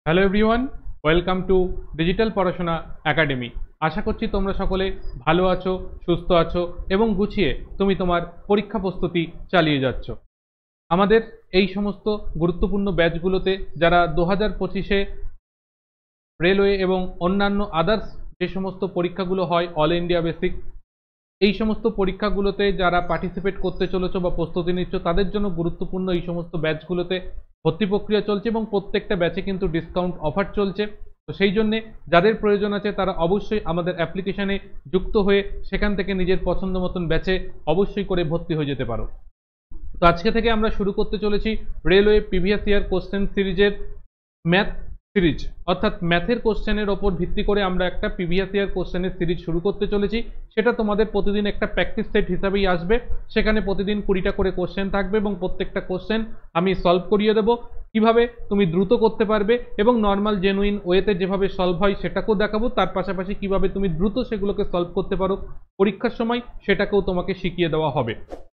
Hello everyone, welcome to digital পড়াশোনা academy. আশা করছি তোমরা সকলে ভালো আছো, সুস্থ আছো এবং গুছিয়ে তুমি তোমার পরীক্ষা প্রস্তুতি চালিয়ে যাচ্ছ। আমাদের এই সমস্ত গুরুত্বপূর্ণ ব্যাচগুলোতে যারা 2025-এ রেলওয়ে এবং অন্যান্য আদার্স যে সমস্ত পরীক্ষাগুলো হয় অল ইন্ডিয়া বেসিক, এই সমস্ত পরীক্ষাগুলোতে যারা পার্টিসিপেট করতে চলেছো বা প্রস্তুতি নিচ্ছ তাদের জন্য গুরুত্বপূর্ণ এই সমস্ত ব্যাচগুলোতে ভর্তি প্রক্রিয়া চলছে এবং প্রত্যেকটা ব্যাচে কিন্তু ডিসকাউন্ট অফার চলছে। তো সেই জন্যে যাদের প্রয়োজন আছে তারা অবশ্যই আমাদের অ্যাপ্লিকেশানে যুক্ত হয়ে সেখান থেকে নিজের পছন্দ মতন ব্যাচে অবশ্যই করে ভর্তি হয়ে যেতে পারো। তো আজকে থেকে আমরা শুরু করতে চলেছি রেলওয়ে প্রিভিয়াস ইয়ার কোশ্চেন সিরিজের ম্যাথ সিরিজ, অর্থাৎ ম্যাথের কোশ্চেনের ওপর ভিত্তি করে আমরা একটা প্রিভিয়াস ইয়ার কোশ্চেনের সিরিজ শুরু করতে চলেছি। সেটা তোমাদের প্রতিদিন একটা প্র্যাকটিস সেট হিসাবেই আসবে। সেখানে প্রতিদিন 20টা করে কোশ্চেন থাকবে এবং প্রত্যেকটা কোশ্চেন আমি সলভ করিয়ে দেবো। কিভাবে তুমি দ্রুত করতে পারবে এবং নর্মাল জেনুইন ওয়েতে যেভাবে সলভ হয় সেটাকেও দেখাবো। তার পাশাপাশি কিভাবে তুমি দ্রুত সেগুলোকে সলভ করতে পারো পরীক্ষার সময় সেটাকেও তোমাকে শিখিয়ে দেওয়া হবে,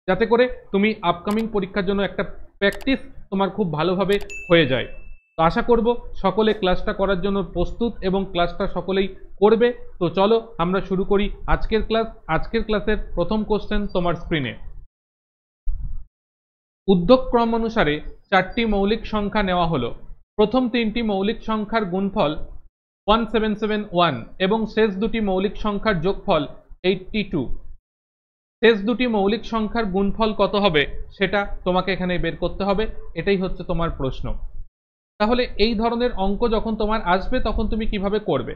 যাতে করে তুমি আপকামিং পরীক্ষার জন্য একটা প্র্যাকটিস তোমার খুব ভালোভাবে হয়ে যায়। তো আশা করব সকলে ক্লাসটা করার জন্য প্রস্তুত এবং ক্লাসটা সকলেই করবে। তো চলো আমরা শুরু করি আজকের ক্লাস। আজকের ক্লাসের প্রথম কোশ্চেন তোমার স্ক্রিনে। উর্ধ্বক্রম অনুসারে 4টি মৌলিক সংখ্যা নেওয়া হলো। প্রথম 3টি মৌলিক সংখ্যার গুণফল 1771 এবং শেষ দুটি মৌলিক সংখ্যার যোগফল 82। শেষ দুটি মৌলিক সংখ্যার গুণফল কত হবে সেটা তোমাকে এখানে বের করতে হবে। এটাই হচ্ছে তোমার প্রশ্ন। তাহলে এই ধরনের অঙ্ক যখন তোমার আসবে তখন তুমি কিভাবে করবে?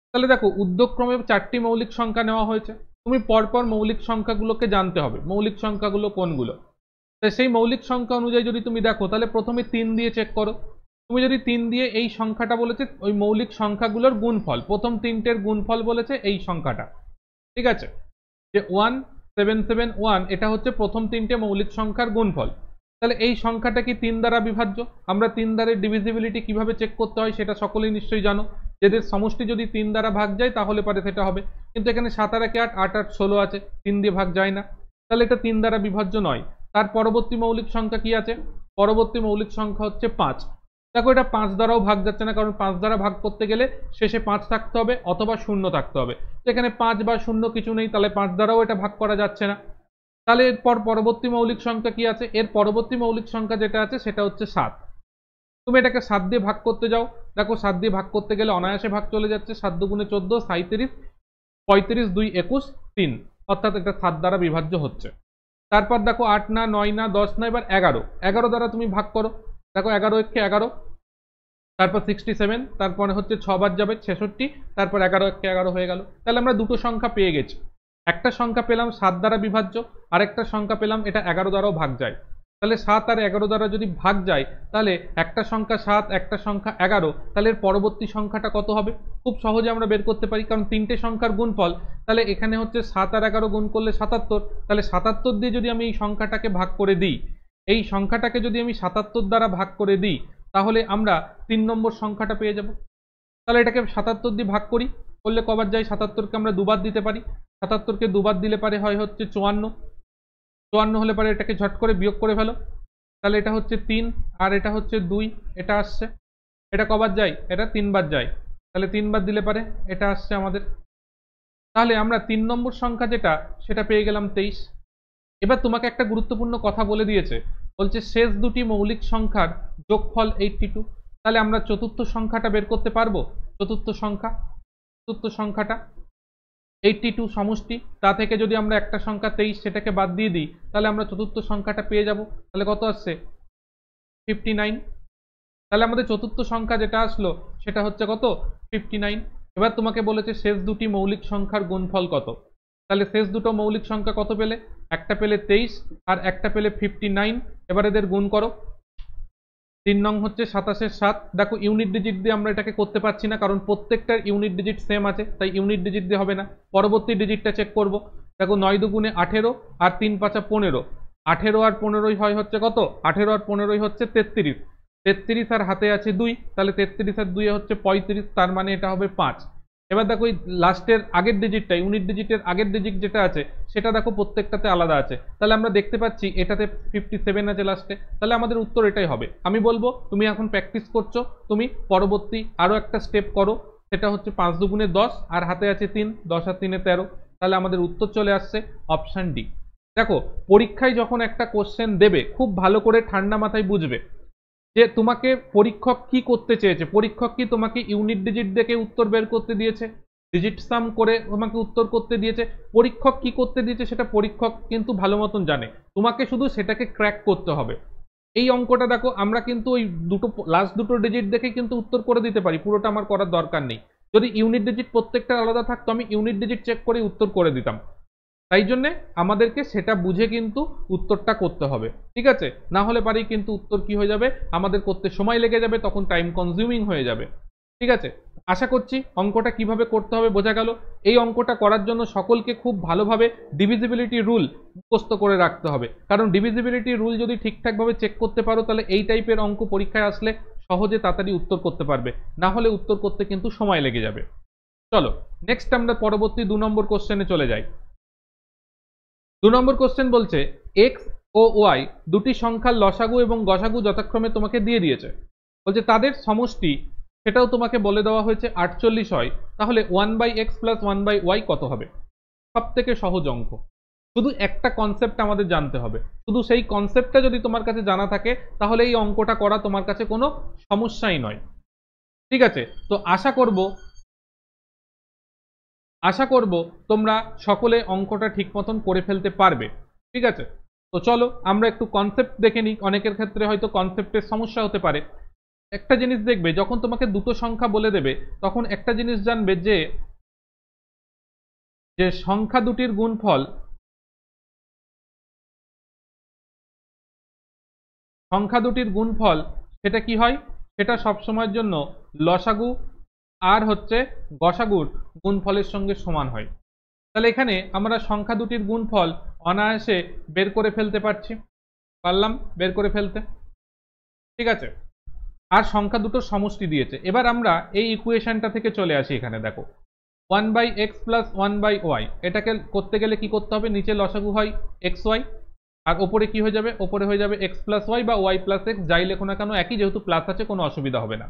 তাহলে দেখো, ঊর্ধ্বক্রমে 4টি মৌলিক সংখ্যা নেওয়া হয়েছে। তুমি পরপর মৌলিক সংখ্যাগুলোকে জানতে হবে মৌলিক সংখ্যাগুলো কোনগুলো। তাই সেই মৌলিক সংখ্যা অনুযায়ী যদি তুমি দেখো তাহলে প্রথমে 3 দিয়ে চেক করো। তুমি যদি 3 দিয়ে এই সংখ্যাটা বলেছে ওই মৌলিক সংখ্যাগুলোর গুণফল, প্রথম 3টের গুণফল বলেছে এই সংখ্যাটা, ঠিক আছে, যে 1771 এটা হচ্ছে প্রথম 3টে মৌলিক সংখ্যার গুণফল। তাহলে এই সংখ্যাটা কি 3 দ্বারা বিভাজ্য? আমরা 3 দ্বারের ডিভিজিবিলিটি কিভাবে চেক করতে হয় সেটা সকলেই নিশ্চয়ই জানো। এদের সমষ্টি যদি 3 দ্বারা ভাগ যায় তাহলে পারে সেটা হবে। কিন্তু এখানে 7 আর 8 8 8 16 আছে, 3 দিয়ে ভাগ যায় না, তাহলে এটা 3 দ্বারা বিভাজ্য নয়। তার পরবর্তী মৌলিক সংখ্যা কি আছে? পরবর্তী মৌলিক সংখ্যা হচ্ছে 5। দেখো, এটা 5 দ্বারাও ভাগ যাচ্ছে না, কারণ 5 দ্বারা ভাগ করতে গেলে শেষে 5 থাকতে হবে অথবা 0 থাকতে হবে। এখানে 5 বা 0 কিছু নেই, তাহলে 5 দ্বারাও এটা ভাগ করা যাচ্ছে না। তাহলে এরপর পরবর্তী মৌলিক সংখ্যা কি আছে? এর পরবর্তী মৌলিক সংখ্যা যেটা আছে সেটা হচ্ছে 7। তুমি এটাকে 7 দিয়ে ভাগ করতে যাও, দেখো 7 দিয়ে ভাগ করতে গেলে অনায়াসে ভাগ চলে যাচ্ছে। 7 দুগুণে 14, 37, 35, 2 21, 3, অর্থাৎ এটা 7 দ্বারা বিভাজ্য হচ্ছে। তারপর দেখো 8 না, 9 না, 10 না, এবার 11। 11 দ্বারা তুমি ভাগ করো, দেখো 11 একে 11, তারপর 67, তারপরে হচ্ছে 6 বার যাবে 66, তারপর 11 একে 11 হয়ে গেল। তাহলে আমরা দুটো সংখ্যা পেয়ে গেছি। একটা সংখ্যা পেলাম 7 দ্বারা বিভাজ্য, আরেকটা সংখ্যা পেলাম এটা 11 দ্বারাও ভাগ যায়। তাহলে 7 আর 11 দ্বারা যদি ভাগ যায় তাহলে একটা সংখ্যা 7, একটা সংখ্যা 11, তাহলে এর পরবর্তী সংখ্যাটা কত হবে? খুব সহজে আমরা বের করতে পারি, কারণ 3টে সংখ্যার গুণফল। তাহলে এখানে হচ্ছে 7 আর 11 গুণ করলে 77, তাহলে 77 দিয়ে যদি আমি এই সংখ্যাটাকে ভাগ করে দিই, এই সংখ্যাটাকে যদি আমি 77 দ্বারা ভাগ করে দিই তাহলে আমরা 3 নম্বর সংখ্যাটা পেয়ে যাব। তাহলে এটাকে 77 দিয়ে ভাগ করি, করলে কবার যায়? 77কে আমরা দুবার দিতে পারি। 77কে দুবার দিলে পারে হয় হচ্ছে 54। 54 হলে পারে এটাকে ঝট করে বিয়োগ করে ফেলো, তাহলে এটা হচ্ছে 3 আর এটা হচ্ছে 2, এটা আসছে। এটা কবার যায়? এটা 3 বার যায়, তাহলে 3 বার দিলে পারে এটা আসছে আমাদের। তাহলে আমরা 3 নম্বর সংখ্যা যেটা সেটা পেয়ে গেলাম 23। এবার তোমাকে একটা গুরুত্বপূর্ণ কথা বলে দিয়েছে, বলছে শেষ দুটি মৌলিক সংখ্যার যোগফল 82। তাহলে আমরা চতুর্থ সংখ্যাটা বের করতে পারবো। চতুর্থ সংখ্যাটা 82 সমষ্টি, তা থেকে যদি আমরা একটা সংখ্যা 23 সেটাকে বাদ দিয়ে দিই তাহলে আমরা চতুর্থ সংখ্যাটা পেয়ে যাব। তাহলে কত আসছে? 59। তাহলে আমাদের চতুর্থ সংখ্যা যেটা আসলো সেটা হচ্ছে কত? 59। এবার তোমাকে বলেছে শেষ দুটি মৌলিক সংখ্যার গুণফল কত। তাহলে শেষ দুটো মৌলিক সংখ্যা কত পেলে? একটা পেলে 23 আর একটা পেলে 59। এবার এদের গুণ করো। 3 নং হচ্ছে 27 এর 7। দেখো ইউনিট ডিজিট দিয়ে আমরা এটাকে করতে পারছি না, কারণ প্রত্যেকটার ইউনিট ডিজিট সেম আছে, তাই ইউনিট ডিজিট দিয়ে হবে না। পরবর্তী ডিজিটটা চেক করব। দেখো 9 দুগুণে 18 আর 3 5 15। 18 আর 15 হয় হচ্ছে কত? 18 আর 15 হচ্ছে 33। 33 আর হাতে আছে 2, তাহলে 33 আর 2 হচ্ছে 35, তার মানে এটা হবে 5। এবার দেখো এই লাস্টের আগের ডিজিটটা, ইউনিট ডিজিটের আগের ডিজিট যেটা আছে সেটা দেখো প্রত্যেকটাতে আলাদা আছে। তাহলে আমরা দেখতে পাচ্ছি এটাতে 57 আছে লাস্টে, তাহলে আমাদের উত্তর এটাই হবে। আমি বলবো তুমি এখন প্র্যাকটিস করছো, তুমি পরবর্তী আরো একটা স্টেপ করো, সেটা হচ্ছে 5 দুগুণে 10 আর হাতে আছে 3, 10 আর 3 13। তাহলে আমাদের উত্তর চলে আসছে অপশন ডি। দেখো পরীক্ষায় যখন একটা কোশ্চেন দেবে খুব ভালো করে ঠান্ডা মাথায় বুঝবে যে তোমাকে পরীক্ষক কি করতে চেয়েছে। পরীক্ষক কি তোমাকে ইউনিট ডিজিট দেখে উত্তর বের করতে দিয়েছে, ডিজিট সাম করে তোমাকে উত্তর করতে দিয়েছে? পরীক্ষক কি করতে দিয়েছে সেটা পরীক্ষক কিন্তু ভালো মতন জানে, তোমাকে শুধু সেটাকে ক্র্যাক করতে হবে। এই অঙ্কটা দেখো আমরা কিন্তু ওই দুটো লাস্ট দুটো ডিজিট দেখে কিন্তু উত্তর করে দিতে পারি, পুরোটা আমার করার দরকার নেই। যদি ইউনিট ডিজিট প্রত্যেকটা আলাদা থাকতো আমি ইউনিট ডিজিট চেক করে উত্তর করে দিতাম। তাই জন্যে আমাদেরকে সেটা বুঝে কিন্তু উত্তরটা করতে হবে, ঠিক আছে? না হলে পারেই কিন্তু উত্তর কি হয়ে যাবে, আমাদের করতে সময় লেগে যাবে, তখন টাইম কনজিউমিং হয়ে যাবে, ঠিক আছে? আশা করছি অঙ্কটা কিভাবে করতে হবে বোঝা গেল। এই অঙ্কটা করার জন্য সকলকে খুব ভালোভাবে ডিভিজিবিলিটি রুল মুখস্থ করে রাখতে হবে, কারণ ডিভিজিবিলিটি রুল যদি ঠিকঠাকভাবে চেক করতে পারো তাহলে এই টাইপের অঙ্ক পরীক্ষায় আসলে সহজে তাড়াতাড়ি উত্তর করতে পারবে, না হলে উত্তর করতে কিন্তু সময় লেগে যাবে। চলো নেক্সট আমরা পরবর্তী 2 নম্বর কোশ্চেনে চলে যাই। 2 নম্বর কোশ্চেন বলছে এক্স ও ওয়াই দুটি সংখ্যার লসাগু এবং গসাগু যথাক্রমে তোমাকে দিয়ে দিয়েছে। বলছে তাদের সমষ্টি সেটাও তোমাকে বলে দেওয়া হয়েছে 48 হয়, তাহলে 1/x + 1/y কত হবে? সব থেকে সহজ অঙ্ক, শুধু একটা কনসেপ্ট আমাদের জানতে হবে। শুধু সেই কনসেপ্টটা যদি তোমার কাছে জানা থাকে তাহলে এই অঙ্কটা করা তোমার কাছে কোনো সমস্যাই নয়, ঠিক আছে? তো আশা করব তোমরা সকলে অঙ্কটা ঠিক মতন করে ফেলতে পারবে, ঠিক আছে? তো চলো আমরা একটু কনসেপ্ট দেখে নিই, অনেকের ক্ষেত্রে হয়তো কনসেপ্টের সমস্যা হতে পারে। একটা জিনিস দেখবে, যখন তোমাকে দুটো সংখ্যা বলে দেবে তখন একটা জিনিস জানবে যে সংখ্যা দুটির গুণফল সেটা কি হয়, সেটা সবসময়ের জন্য লসাগু আর হচ্ছে গসাগুর গুণফলের সঙ্গে সমান হয়। তাহলে এখানে আমরা সংখ্যা দুটির গুণফল অনায়াসে বের করে ফেলতে পারলাম বের করে ফেলতে, ঠিক আছে? আর সংখ্যা দুটোর সমষ্টি দিয়েছে। এবার আমরা এই ইকুয়েশনটা থেকে চলে আসি, এখানে দেখো 1/x + 1/y, এটাকে করতে গেলে কি করতে হবে, নিচে লসাগু হয় xy আর ওপরে কি হয়ে যাবে, ওপরে হয়ে যাবে x + y বা y + x, যাই লেখো না কেন একই, যেহেতু প্লাস আছে কোনো অসুবিধা হবে না।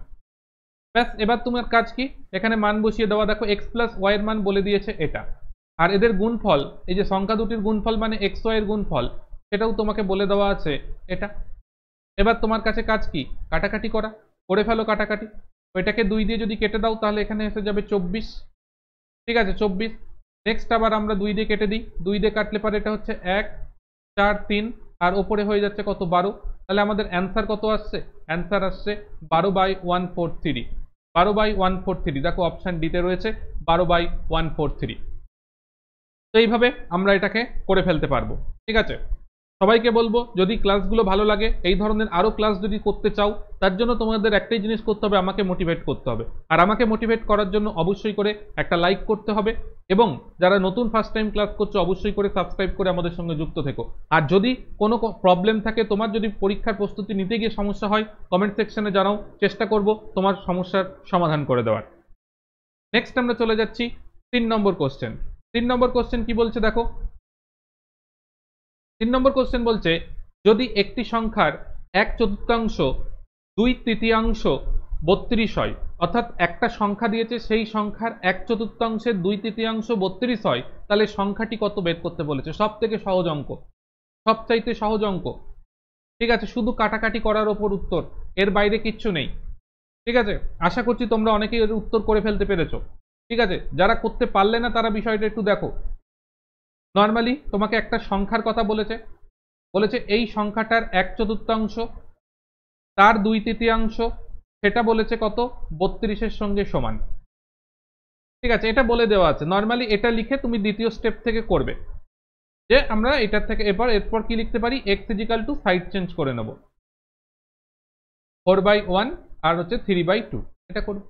ব্যাস, এবার তোমার কাজ কি, এখানে মান বসিয়ে দেওয়া। দেখো x + y এর মান বলে দিয়েছে এটা, আর এদের গুণফল, এই যে সংখ্যা দুটির গুণফল মানে xy এর গুণফল, সেটাও তোমাকে বলে দেওয়া আছে এটা। এবার তোমার কাছে কাজ কি, কাটাকাটি করে ফেলো কাটাকাটি। ওইটাকে 2 দিয়ে যদি কেটে দাও তাহলে এখানে এসে যাবে 24, ঠিক আছে? 24। নেক্সট আবার আমরা 2 দিয়ে কেটে দিই, 2 দিয়ে কাটলে পারে এটা হচ্ছে 1 4 3 আর ওপরে হয়ে যাচ্ছে কত, 12। তাহলে আমাদের অ্যান্সার কত আসছে, অ্যান্সার আসছে 12/143, 12/143। দেখো অপশন ডিতে রয়েছে 12/143। তো এইভাবে আমরা এটাকে করে ফেলতে পারবো, ঠিক আছে? সবাইকে বলবো যদি ক্লাসগুলো ভালো লাগে, এই ধরনের আরো ক্লাস যদি করতে চাও, তার জন্য তোমাদের একটাই জিনিস করতে হবে, আমাকে মোটিভেট করতে হবে। আর আমাকে মোটিভেট করার জন্য অবশ্যই করে একটা লাইক করতে হবে, এবং যারা নতুন ফার্স্ট টাইম ক্লাস করছো অবশ্যই করে সাবস্ক্রাইব করে আমাদের সঙ্গে যুক্ত থেকো। আর যদি কোনো প্রবলেম থাকে, তোমার যদি পরীক্ষার প্রস্তুতি নিতে গিয়ে সমস্যা হয়, কমেন্ট সেকশনে জানাও, চেষ্টা করব তোমার সমস্যার সমাধান করে দেওয়ার। নেক্সট আমরা চলে যাচ্ছি 3 নম্বর কোশ্চেন। 3 নম্বর কোশ্চেন কি বলছে দেখো, 3 নম্বর কোশ্চেন বলছে যদি একটি সংখ্যার 1/4 2/3 32 হয়, অর্থাৎ একটা সংখ্যা দিয়েছে সেই সংখ্যার 1/4 2/3 32 হয়, তাহলে সংখ্যাটি কত বের করতে বলেছে। সব থেকে সহজ অঙ্ক, সবচাইতে সহজ অঙ্ক, ঠিক আছে? শুধু কাটাকাটি করার ওপর উত্তর, এর বাইরে কিচ্ছু নেই, ঠিক আছে? আশা করছি তোমরা অনেকেই এর উত্তর করে ফেলতে পেরেছো, ঠিক আছে? যারা করতে পারলে না তারা বিষয়টা একটু দেখো। নর্মালি তোমাকে একটা সংখ্যার কথা বলেছে এই সংখ্যাটার 1/4 তার 2/3 সেটা বলেছে কত, 32-এর সঙ্গে সমান, ঠিক আছে? এটা বলে দেওয়া আছে। নর্মালি এটা লিখে তুমি দ্বিতীয় স্টেপ থেকে করবে, যে আমরা এটার থেকে এরপর কি লিখতে পারি, x = সাইড চেঞ্জ করে নেব, 4/1 আর হচ্ছে 3/2, এটা করবে।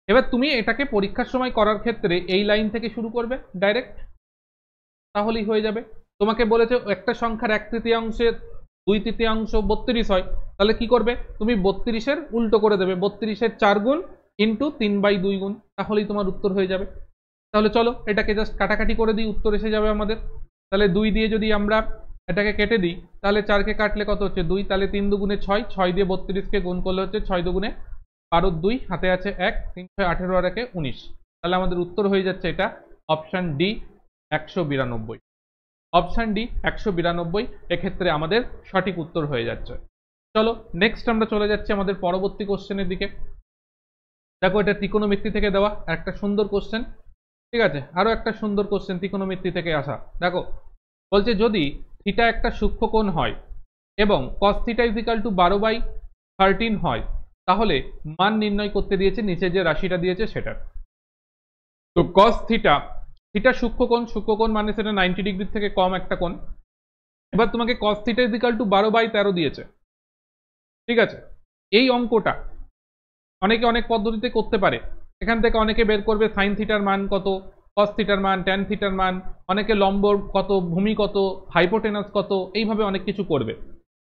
এবার তুমি এটাকে পরীক্ষার সময় করার ক্ষেত্রে এই লাইন থেকে শুরু করবে ডাইরেক্ট, তাহলেই হয়ে যাবে। তোমাকে বলেছে একটা সংখ্যার 1/3 2/3 32 হয়, তাহলে কি করবে, তুমি 32-এর উল্টো করে দেবে, 32-এর 4 গুণ ইন্টু 3/2 গুণ, তাহলেই তোমার উত্তর হয়ে যাবে। তাহলে চলো এটাকে জাস্ট কাটাকাটি করে দিই, উত্তর এসে যাবে আমাদের। তাহলে 2 দিয়ে যদি আমরা এটাকে কেটে দিই, তাহলে 4কে কাটলে কত হচ্ছে 2, তাহলে 3 দুগুণে 6, 6 দিয়ে 32কে গুণ করলে হচ্ছে 6 দুগুণে 12, 2 হাতে আছে 1, 3 6 18 আর 1 19। তাহলে আমাদের উত্তর হয়ে যাচ্ছে এটা অপশন ডি 192। অপশন ডি 192 এক্ষেত্রে আমাদের সঠিক উত্তর হয়ে যাচ্ছে। চলো নেক্সট আমরা চলে যাচ্ছি আমাদের পরবর্তী কোশ্চেনের দিকে। দেখো এটা ত্রিকোণমিতি থেকে দেওয়া একটা সুন্দর কোশ্চেন, ঠিক আছে, আরো একটা সুন্দর কোশ্চেন ত্রিকোণমিতি থেকে আসা। দেখো বলছে যদি থিটা একটা সূক্ষ্মকোণ হয় এবং cos থিটা ইকুয়াল টু 12/13 হয়, তাহলে মান নির্ণয় করতে দিয়েছে নিচে যে রাশিটা দিয়েছে সেটা। তো cos থিটা, থিটা সূক্ষ্মকোণ, সূক্ষ্মকোণ মানে সেটা 90 ডিগ্রি থেকে কম একটা কোণ। এবার তোমাকে cos থিটা ইকুয়াল টু 12/13 দিয়েছে, ঠিক আছে। এই অঙ্কটা অনেকে অনেক পদ্ধতিতে করতে পারে। এখান থেকে অনেকে বের করবে সাইন থিটার মান কত, কস থিটার মান, ট্যান থিটার মান, অনেকে লম্ব কত, ভূমি কত, হাইপোটেনাস কত, এইভাবে অনেক কিছু করবে।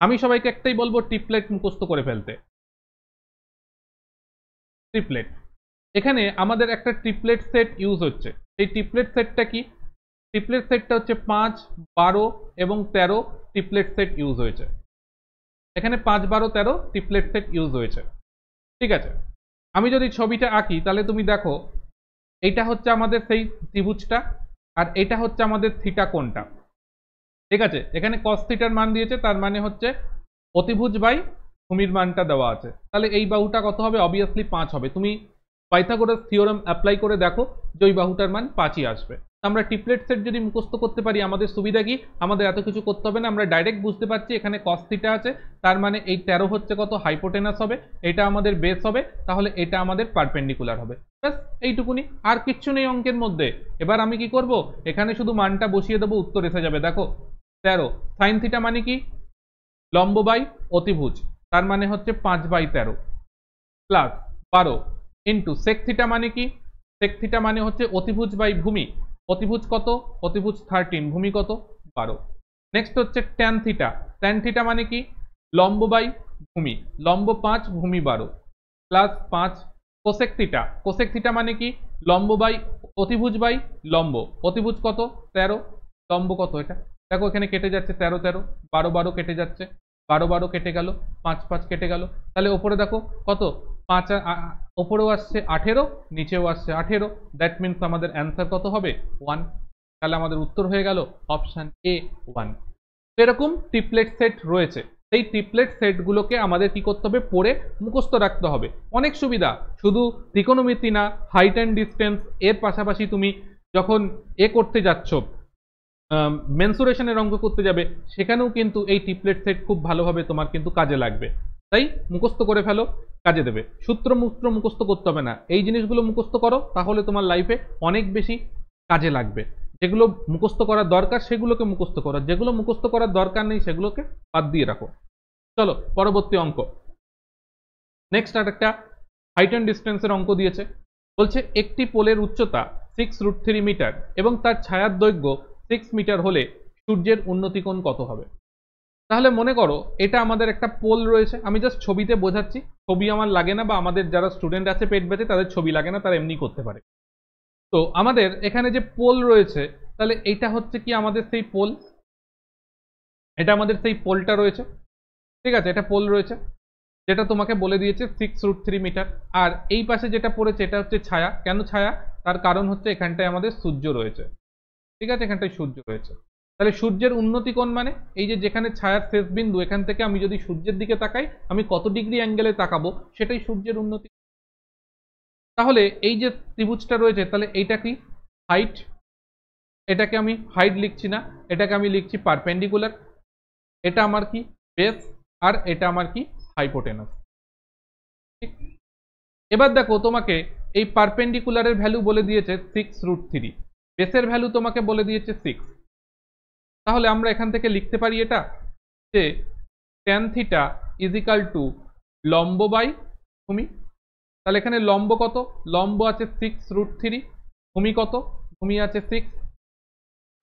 আমি সবাইকে একটাই বলবো, ট্রিপলেট মুখস্থ করে ফেলতে। ট্রিপলেট, এখানে আমাদের একটা ট্রিপলেট সেট ইউজ হচ্ছে। এই ট্রিপলেট সেটটা কি? ট্রিপলেট সেটটা হচ্ছে 5, 12 এবং 13 ট্রিপলেট সেট ইউজ হয়েছে। এখানে 5, 12, 13 ট্রিপলেট সেট ইউজ হয়েছে, ঠিক আছে। আমি যদি ছবিটা আঁকি তাহলে তুমি দেখো এইটা হচ্ছে আমাদের সেই ত্রিভুজটা, আর এটা হচ্ছে আমাদের থিটা কোণটা, ঠিক আছে। এখানে cos থিটার মান দিয়েছে, তার মানে হচ্ছে অতিভুজ বাই ভূমির মানটা দেওয়া আছে। তাহলে এই বাহুটা কত হবে? অবভিয়াসলি 5 হবে। তুমি পাইথাগোরাস থিওরেম অ্যাপ্লাই করে দেখো যে ওই বাহুটার মান 5ই আসবে। আমরা ট্রিপলেট সেট যদি মুখস্থ করতে পারি আমাদের সুবিধা কি? আমাদের এত কিছু করতে হবে না, আমরা ডাইরেক্ট বুঝতে পারছি এখানে cos থিটা আছে, তার মানে এই 13 হচ্ছে কত? হাইপোটেনাস হবে, এটা আমাদের বেস হবে, তাহলে এটা আমাদের পারপেন্ডিকুলার হবে। ব্যাস এইটুকুনি, আর কিচ্ছু নেই অঙ্কের মধ্যে। এবার আমি কি করব? এখানে শুধু মানটা বসিয়ে দেবো, উত্তর এসে যাবে। দেখো 13 সাইন থিটা মানে কি? লম্ব বাই অতিভুজ, তার মানে হচ্ছে 5/13 প্লাস 12 ইন্টু সেক থিটা মানে কি? সেক থিটা মানে হচ্ছে অতিভুজ বাই ভূমি। অতিভুজ কত? অতিভুজ 13, ভূমি কত? 12। নেক্সট হচ্ছে ট্যান থিটা। ট্যান থিটা মানে কি? লম্ব বাই ভূমি, লম্ব 5, ভূমি 12 plus 5। Cosec theta, cosec theta মানে কি? লম্ব বাই অতিভুজ বাই লম্ব। অতিভুজ কত? 13, লম্ব কত? এটা দেখো এখানে কেটে যাচ্ছে 13 13, 12 12 কেটে যাচ্ছে, 12 12 কেটে গেল, 5 5 কেটে গেল। তাহলে ওপরে দেখো কত? 5 ওপরেও আসছে 18, নিচেও আসছে 18, দ্যাট মিনস আমাদের অ্যান্সার কত হবে? 1। তাহলে আমাদের উত্তর হয়ে গেল অপশন এ 1। এরকম ট্রিপলেট সেট রয়েছে, সেই ট্রিপলেট সেটগুলোকে আমাদের কি করতে হবে? পড়ে মুখস্থ রাখতে হবে। অনেক সুবিধা, শুধু ত্রিকোণমিতি না, হাইট অ্যান্ড ডিস্টেন্স এর পাশাপাশি তুমি যখন করতে যাচ্ছ, মেনসুরেশনের অঙ্ক করতে যাবে, সেখানেও কিন্তু এই ট্রিপলেট সেট খুব ভালোভাবে তোমার কিন্তু কাজে লাগবে। তাই মুখস্থ করে ফেলো, কাজে দেবে। সূত্র মুখস্থ করতে হবে না, এই জিনিসগুলো মুখস্থ করো, তাহলে তোমার লাইফে অনেক বেশি কাজে লাগবে। যেগুলো মুখস্থ করার দরকার সেগুলোকে মুখস্থ করো, যেগুলো মুখস্থ করার দরকার নেই সেগুলোকে বাদ দিয়ে রাখো। চলো পরবর্তী অঙ্ক। নেক্সট আর একটা হাইট অ্যান্ড ডিস্টেন্সের অঙ্ক দিয়েছে। বলছে একটি পোলের উচ্চতা 6√3 মিটার এবং তার ছায়ার দৈর্ঘ্য 6 মিটার হলে সূর্যের উন্নতিকোণ কত হবে? তাহলে মনে করো এটা আমাদের একটা পোল রয়েছে, আমি জাস্ট ছবিতে বোঝাচ্ছি, ছবি আমার লাগে না, বা আমাদের যারা স্টুডেন্ট আছে পেট ব্যাচে তাদের ছবি লাগে না, তারা এমনি করতে পারে। তো আমাদের এখানে যে পোল রয়েছে, তাহলে এইটা হচ্ছে কি আমাদের সেই পোল, এটা আমাদের সেই পোলটা রয়েছে, ঠিক আছে। এটা পোল রয়েছে, যেটা তোমাকে বলে দিয়েছে 6√3 মিটার। আর এই পাশে যেটা পড়েছে এটা হচ্ছে ছায়া। কেন ছায়া? তার কারণ হচ্ছে এখানটায় আমাদের সূর্য রয়েছে, ঠিক আছে, এখানটায় সূর্য রয়েছে। তাহলে সূর্যের উন্নতি কোণ মানে এই যে যেখানে ছায়ার শেষ বিন্দু, এখান থেকে আমি যদি সূর্যের দিকে তাকাই, আমি কত ডিগ্রি অ্যাঙ্গেলে তাকাবো, সেটাই সূর্যের উন্নতি। তাহলে এই যে ত্রিভুজটা রয়েছে, তাহলে এইটা কি? হাইট। এটাকে আমি হাইট লিখছি না, এটাকে আমি লিখছি পারপেন্ডিকুলার। এটা আমার কি? বেস। আর এটা আমার কি? হাইপোটেনাস। ঠিক। এবার দেখো তোমাকে এই পারপেন্ডিকুলারের ভ্যালু বলে দিয়েছে 6√3, বেসের ভ্যালু তোমাকে বলে দিয়েছে 6। তাহলে আমরা এখান থেকে লিখতে পারি এটা যে tan theta is equal to লম্ব বাই ভূমি। তাহলে এখানে লম্ব কত? লম্ব আছে 6√3, ভূমি কত? ভূমি আছে 6।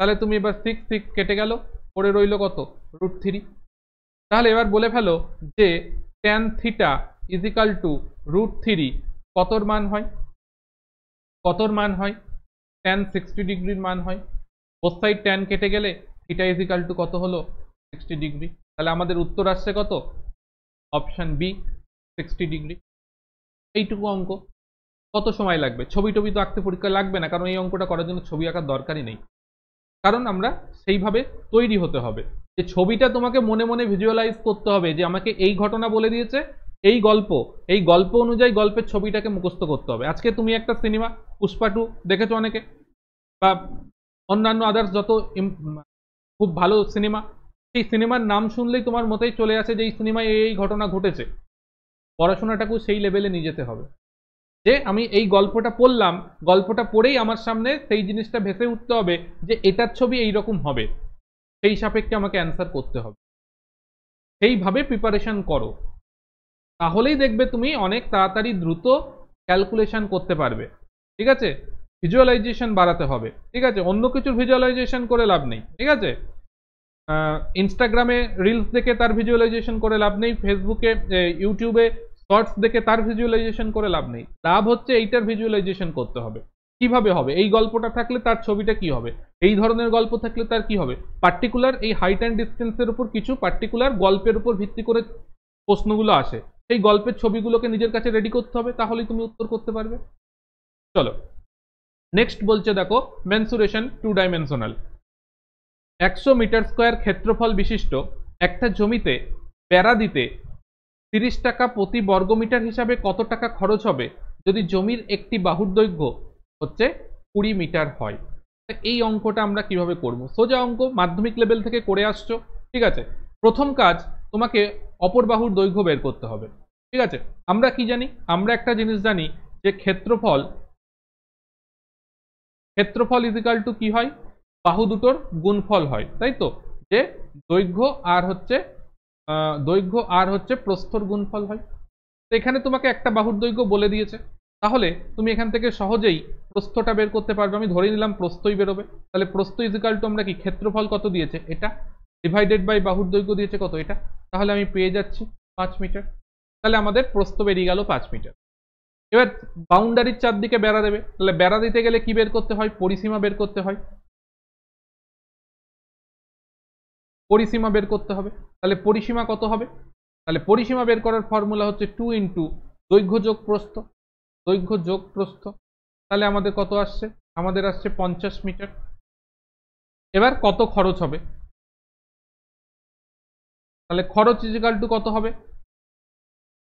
তাহলে তুমি এবার 6 6 কেটে গেল, পড়ে রইল কত? √3। তাহলে এবার বলে ফেলো যে tan theta is equal to √3 কতর মান হয়? কতর মান হয়? tan 60 ডিগ্রির মান হয়। বোথ সাইড tan কেটে গেলে থিটা ইজ ইকাল টু কত হলো 60 ডিগ্রি। তাহলে আমাদের উত্তর আসছে কত? Option B 60 degree. এইটুকু অঙ্ক কত সময় লাগবে? ছবি টবি তো আঁকতে পরীক্ষা লাগবে না, কারণ এই অঙ্কটা করার জন্য ছবি আঁকার দরকারই নেই। কারণ আমরা সেইভাবে তৈরি হতে হবে যে ছবিটা তোমাকে মনে মনে ভিজুয়ালাইজ করতে হবে যে আমাকে এই ঘটনা বলে দিয়েছে, এই গল্প অনুযায়ী গল্পের ছবিটাকে মুখস্থ করতে হবে। আজকে তুমি একটা সিনেমা পুষ্পা 2 দেখেছো অনেকে, বা অন্যান্য আদার্স যত খুব ভালো সিনেমা, সেই সিনেমার নাম শুনলেই তোমার মতেই চলে আসে যে এই সিনেমায় এই ঘটনা ঘটেছে। পড়াশোনাটাকেও সেই লেভেলে নিয়ে যেতে হবে যে আমি এই গল্পটা পড়লাম, গল্পটা পড়েই আমার সামনে সেই জিনিসটা ভেসে উঠতে হবে যে এটার ছবি এইরকম হবে, সেই সাপেক্ষে আমাকে অ্যান্সার করতে হবে। সেইভাবে প্রিপারেশন করো, তাহলেই দেখবে তুমি অনেক তাড়াতাড়ি দ্রুত ক্যালকুলেশন করতে পারবে। ঠিক আছে? ভিজুয়ালাইজেশন বাড়াতে হবে। ঠিক আছে? অন্য কিছুর ভিজুয়ালাইজেশন করে লাভ নেই। ঠিক আছে? ইনস্টাগ্রামে রিলস দেখে তার ভিজুয়ালাইজেশন করে লাভ নেই, ফেসবুকে ইউটিউবে শর্টস দেখে তার ভিজুয়ালাইজেশন করে লাভ নেই। লাভ হচ্ছে এইটার ভিজুয়ালাইজেশন করতে হবে। কিভাবে হবে? এই গল্পটা থাকলে তার ছবিটা কি হবে, এই ধরনের গল্প থাকলে তার কি হবে, পার্টিকুলার এই হাইট অ্যান্ড ডিস্টেন্সের উপর কিছু পার্টিকুলার গল্পের উপর ভিত্তি করে প্রশ্নগুলো আসে, সেই গল্পের ছবিগুলোকে নিজের কাছে রেডি করতে হবে, তাহলেই তুমি উত্তর করতে পারবে। চলো নেক্সট বলছে, দেখো মেনসুরেশন 2 ডাইমেনশনাল। 100 মিটার স্কোয়ার ক্ষেত্রফল বিশিষ্ট একটা জমিতে বেড়া দিতে 30 টাকা প্রতি বর্গমিটার হিসাবে কত টাকা খরচ হবে যদি জমির একটি বাহুর দৈর্ঘ্য হচ্ছে 20 মিটার হয়? এই অঙ্কটা আমরা কিভাবে করব? সোজা অঙ্ক, মাধ্যমিক লেভেল থেকে করে আসছো। ঠিক আছে? প্রথম কাজ, তোমাকে অপর বাহুর দৈর্ঘ্য বের করতে হবে। ঠিক আছে? আমরা কি জানি? আমরা একটা জিনিস জানি যে ক্ষেত্রফল ইজ ইকাল টু কি হয়? বাহু দুটোর গুণফল হয়, তাই তো? যে দৈর্ঘ্য আর হচ্ছে প্রস্থর গুণফল হয়। তো এখানে তোমাকে একটা বাহুর দৈর্ঘ্য বলে দিয়েছে, তাহলে তুমি এখান থেকে সহজেই প্রস্থটা বের করতে পারবে। আমি ধরে নিলাম প্রস্থই বেরোবে, তাহলে প্রস্থ ইজ ইকাল টু আমরা কি, ক্ষেত্রফল কত দিয়েছে এটা, ডিভাইডেড বাই বাহুর দৈর্ঘ্য দিয়েছে কত এটা, তাহলে আমি পেয়ে যাচ্ছি 5 মিটার। তাহলে আমাদের প্রস্থ বেরিয়ে গেল 5 মিটার। এবার বাউন্ডারির চারদিকে বেড়া দেবে, তাহলে বেড়া দিতে গেলে কি বের করতে হয়? পরিসীমা বের করতে হয়। পরিসীমা বের করতে হবে। তাহলে পরিসীমা কত হবে? তাহলে পরিসীমা বের করার ফর্মুলা হচ্ছে 2 ইন্টু দৈর্ঘ্য যোগ প্রস্থ, দৈর্ঘ্য যোগ প্রস্থ। তাহলে আমাদের কত আসছে? আমাদের আসছে 50 মিটার। এবার কত খরচ হবে? তাহলে খরচ ইজ ইকাল টু কত হবে?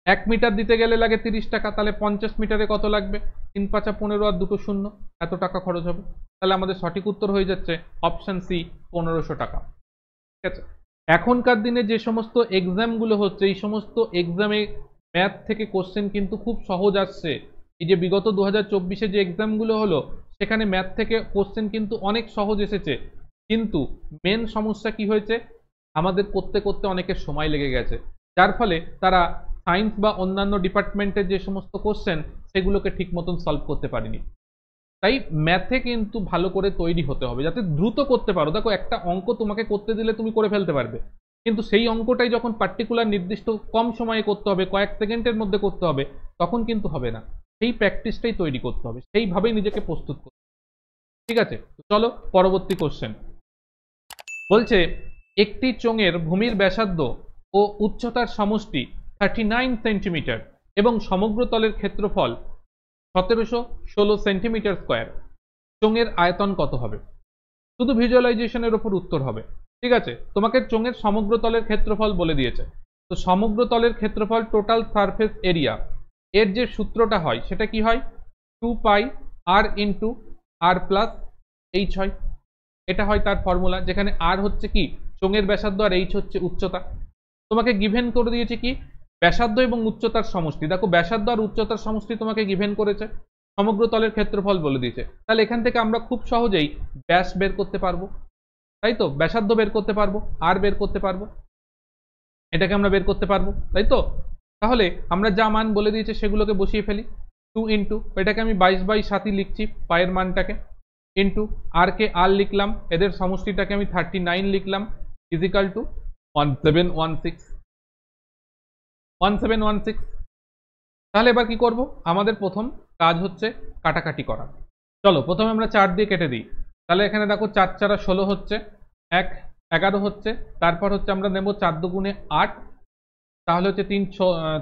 1 মিটার দিতে গেলে লাগে 30 টাকা, তাহলে 50 মিটারে কত লাগবে? 3 5 15 আর 2 শূন্য, এত টাকা খরচ হবে। তাহলে আমাদের সঠিক উত্তর হয়ে যাচ্ছে অপশন সি, 1500 টাকা। ঠিক আছে? এখনকার দিনে যে সমস্ত এক্সামগুলো হচ্ছে, এই সমস্ত এক্সামে ম্যাথ থেকে কোশ্চেন কিন্তু খুব সহজ আসছে। এই যে বিগত 2024-এ যে এক্সামগুলো হলো, সেখানে ম্যাথ থেকে কোশ্চেন কিন্তু অনেক সহজ এসেছে, কিন্তু মেন সমস্যা কি হয়েছে? আমাদের করতে করতে অনেকের সময় লেগে গেছে, যার ফলে তারা সায়েন্স বা অন্যান্য ডিপার্টমেন্টের যে সমস্ত কোশ্চেন, সেগুলোকে ঠিক মতন সলভ করতে পারেনি। তাই ম্যাথে কিন্তু ভালো করে তৈরি হতে হবে যাতে দ্রুত করতে পারো। দেখো, একটা অঙ্ক তোমাকে করতে দিলে তুমি করে ফেলতে পারবে, কিন্তু সেই অঙ্কটাই যখন পার্টিকুলার নির্দিষ্ট কম সময়ে করতে হবে, কয়েক সেকেন্ডের মধ্যে করতে হবে, তখন কিন্তু হবে না। সেই প্র্যাকটিসটাই তৈরি করতে হবে, সেইভাবেই নিজেকে প্রস্তুত করতে হবে। ঠিক আছে? চলো পরবর্তী কোশ্চেন বলছে, একটি চোঙের ভূমির ব্যাসার্ধ ও উচ্চতার সমষ্টি 39 সেন্টিমিটার এবং সমগ্র তলের ক্ষেত্রফল 1716 সেন্টিমিটার স্কোয়ার। চোঙের আয়তন কত হবে? শুধু ভিজুয়ালাইজেশনের উপর উত্তর হবে। ঠিক আছে? তোমাকে চোঙের সমগ্র তলের ক্ষেত্রফল বলে দিয়েছে। তো সমগ্র তলের ক্ষেত্রফল, টোটাল সারফেস এরিয়া, এর যে সূত্রটা হয় সেটা কি হয়? 2 পাই আর ইন্টু আর প্লাস এইচ হয়। এটা হয় তার ফর্মুলা, যেখানে আর হচ্ছে কি, চোঙের ব্যাসার্ধ, আর এইচ হচ্ছে উচ্চতা। তোমাকে গিভেন করে দিয়েছে কি, ব্যাসার্ধ এবং উচ্চতার সমষ্টি। দেখো, ব্যাসার্ধ আর উচ্চতার সমষ্টি তোমাকে গিভেন করেছে, সমগ্র তলের ক্ষেত্রফল বলে দিয়েছে। তাহলে এখান থেকে আমরা খুব সহজেই ব্যাস বের করতে পারবো, তাই তো? ব্যাসার্ধ বের করতে পারবো, আর বের করতে পারবো, এটাকে আমরা বের করতে পারবো, তাই তো? তাহলে আমরা যা মান বলে দিয়েছে সেগুলোকে বসিয়ে ফেলি। 2 ইন্টু, এটাকে আমি 22/7 লিখছি পায়ের মানটাকে, ইন্টু আর কে আর লিখলাম, এদের সমষ্টিটাকে আমি 39 লিখলাম, ইজিক্যাল টু 1716। তাহলে এবার কি করব? আমাদের প্রথম কাজ হচ্ছে কাটাকাটি করা। চলো প্রথমে আমরা 4 দিয়ে কেটে দিই। তাহলে এখানে দেখো 4 4 16 হচ্ছে, 1 11 হচ্ছে, তারপর হচ্ছে আমরা নেব 4 দুগুণে 8, তাহলে হচ্ছে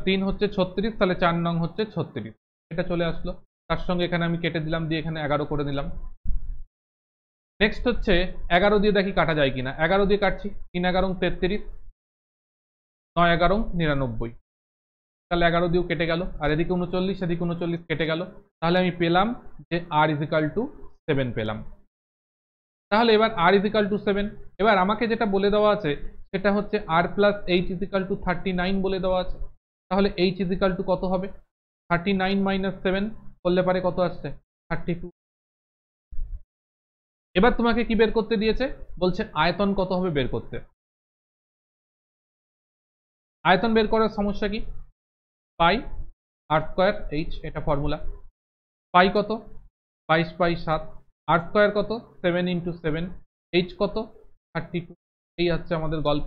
3 হচ্ছে 36, তাহলে 4 নং হচ্ছে 36, এটা চলে আসলো। তার সঙ্গে এখানে আমি কেটে দিলাম, দিয়ে এখানে 11 করে দিলাম। নেক্সট হচ্ছে 11 দিয়ে দেখি কাটা যায় কিনা। 11 দিয়ে কাটছি, 3 11 33, 9 11 99, তাহলে 11 দিয়েও কেটে গেল। আর এদিকে 39, এদিকে 39 কেটে গেল। তাহলে আমি পেলাম যে r ইজিক্যাল টু 7 পেলাম। তাহলে এবার r ইজিক্যাল টু 7, এবার আমাকে যেটা বলে দেওয়া আছে সেটা হচ্ছে r plus h is equal to 39 বলে দেওয়া আছে। তাহলে h ইজিক্যাল টু কত হবে? 39 মাইনাস 7 করলে পারে কত আসছে? 32। এবার তোমাকে কি বের করতে দিয়েছে? বলছে আয়তন কত হবে বের করতে। আয়তন বের করার সমস্যা কি? পাই r স্কোয়ার h, এটা ফর্মুলা। পাই কত? 22 পাই 7, r স্কোয়ার কত? 7 ইন্টু 7, h কত? 32। এই হচ্ছে আমাদের গল্প।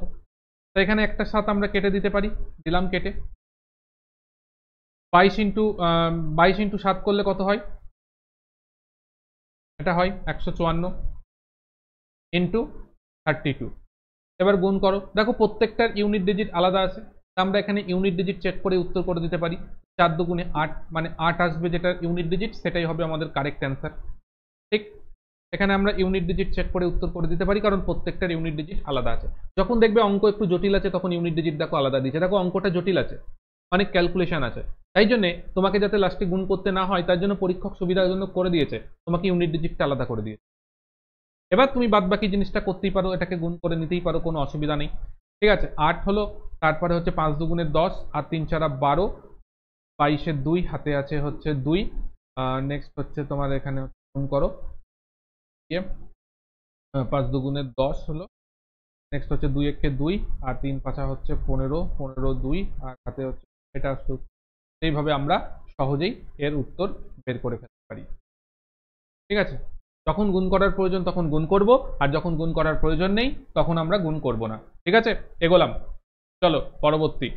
তো এখানে একটা 7 আমরা কেটে দিতে পারি, দিলাম কেটে। 22 ইন্টু 7 করলে কত হয়? এটা হয় 154 ইন্টু 32। এবার গুণ করো, দেখো প্রত্যেকটার ইউনিট ডিজিট আলাদা আছে। আমরা এখানে ইউনিট ডিজিট চেক করে উত্তর করে দিতে পারি। 4 দুগুণে 8, মানে 8 আসবে, যেটা ইউনিট ডিজিট সেটাই হবে আমাদের কারেক্ট অ্যান্সার। ঠিক, এখানে আমরা ইউনিট ডিজিট চেক করে উত্তর করে দিতে পারি, কারণ প্রত্যেকটার ইউনিট ডিজিট আলাদা আছে। যখন দেখবে অঙ্ক একটু জটিল আছে তখন ইউনিট ডিজিট দেখো আলাদা দিচ্ছে। দেখো অঙ্কটা জটিল আছে, অনেক ক্যালকুলেশন আছে, তাই জন্য তোমাকে যাতে লাস্টে গুণ করতে না হয় তার জন্য পরীক্ষক সুবিধার জন্য করে দিয়েছে, তোমাকে ইউনিট ডিজিটটা আলাদা করে দিয়েছে। এবার তুমি বাদ বাকি জিনিসটা করতেই পারো, এটাকে গুণ করে নিতেই পারো, কোনো অসুবিধা নেই। ঠিক আছে, 8 হলো, তারপরে হচ্ছে 5 দুগুণে 10, আর 3 4 12, 22 2 হাতে আছে হচ্ছে 2। নেক্সট হচ্ছে তোমার এখানে গুণ করো, 5 দুগুণে 10 হলো। নেক্সট হচ্ছে 2 1 2, আর 3 5 হচ্ছে 15, 15 2, আর হাতে হচ্ছে এটা আসলো। এইভাবে আমরা সহজেই এর উত্তর বের করে ফেলতে পারি। ঠিক আছে, যখন গুণ করার প্রয়োজন তখন গুণ করব, আর যখন গুণ করার প্রয়োজন নেই তখন আমরা গুণ করব না। ঠিক আছে, এগোলাম। চলো পরবর্তী।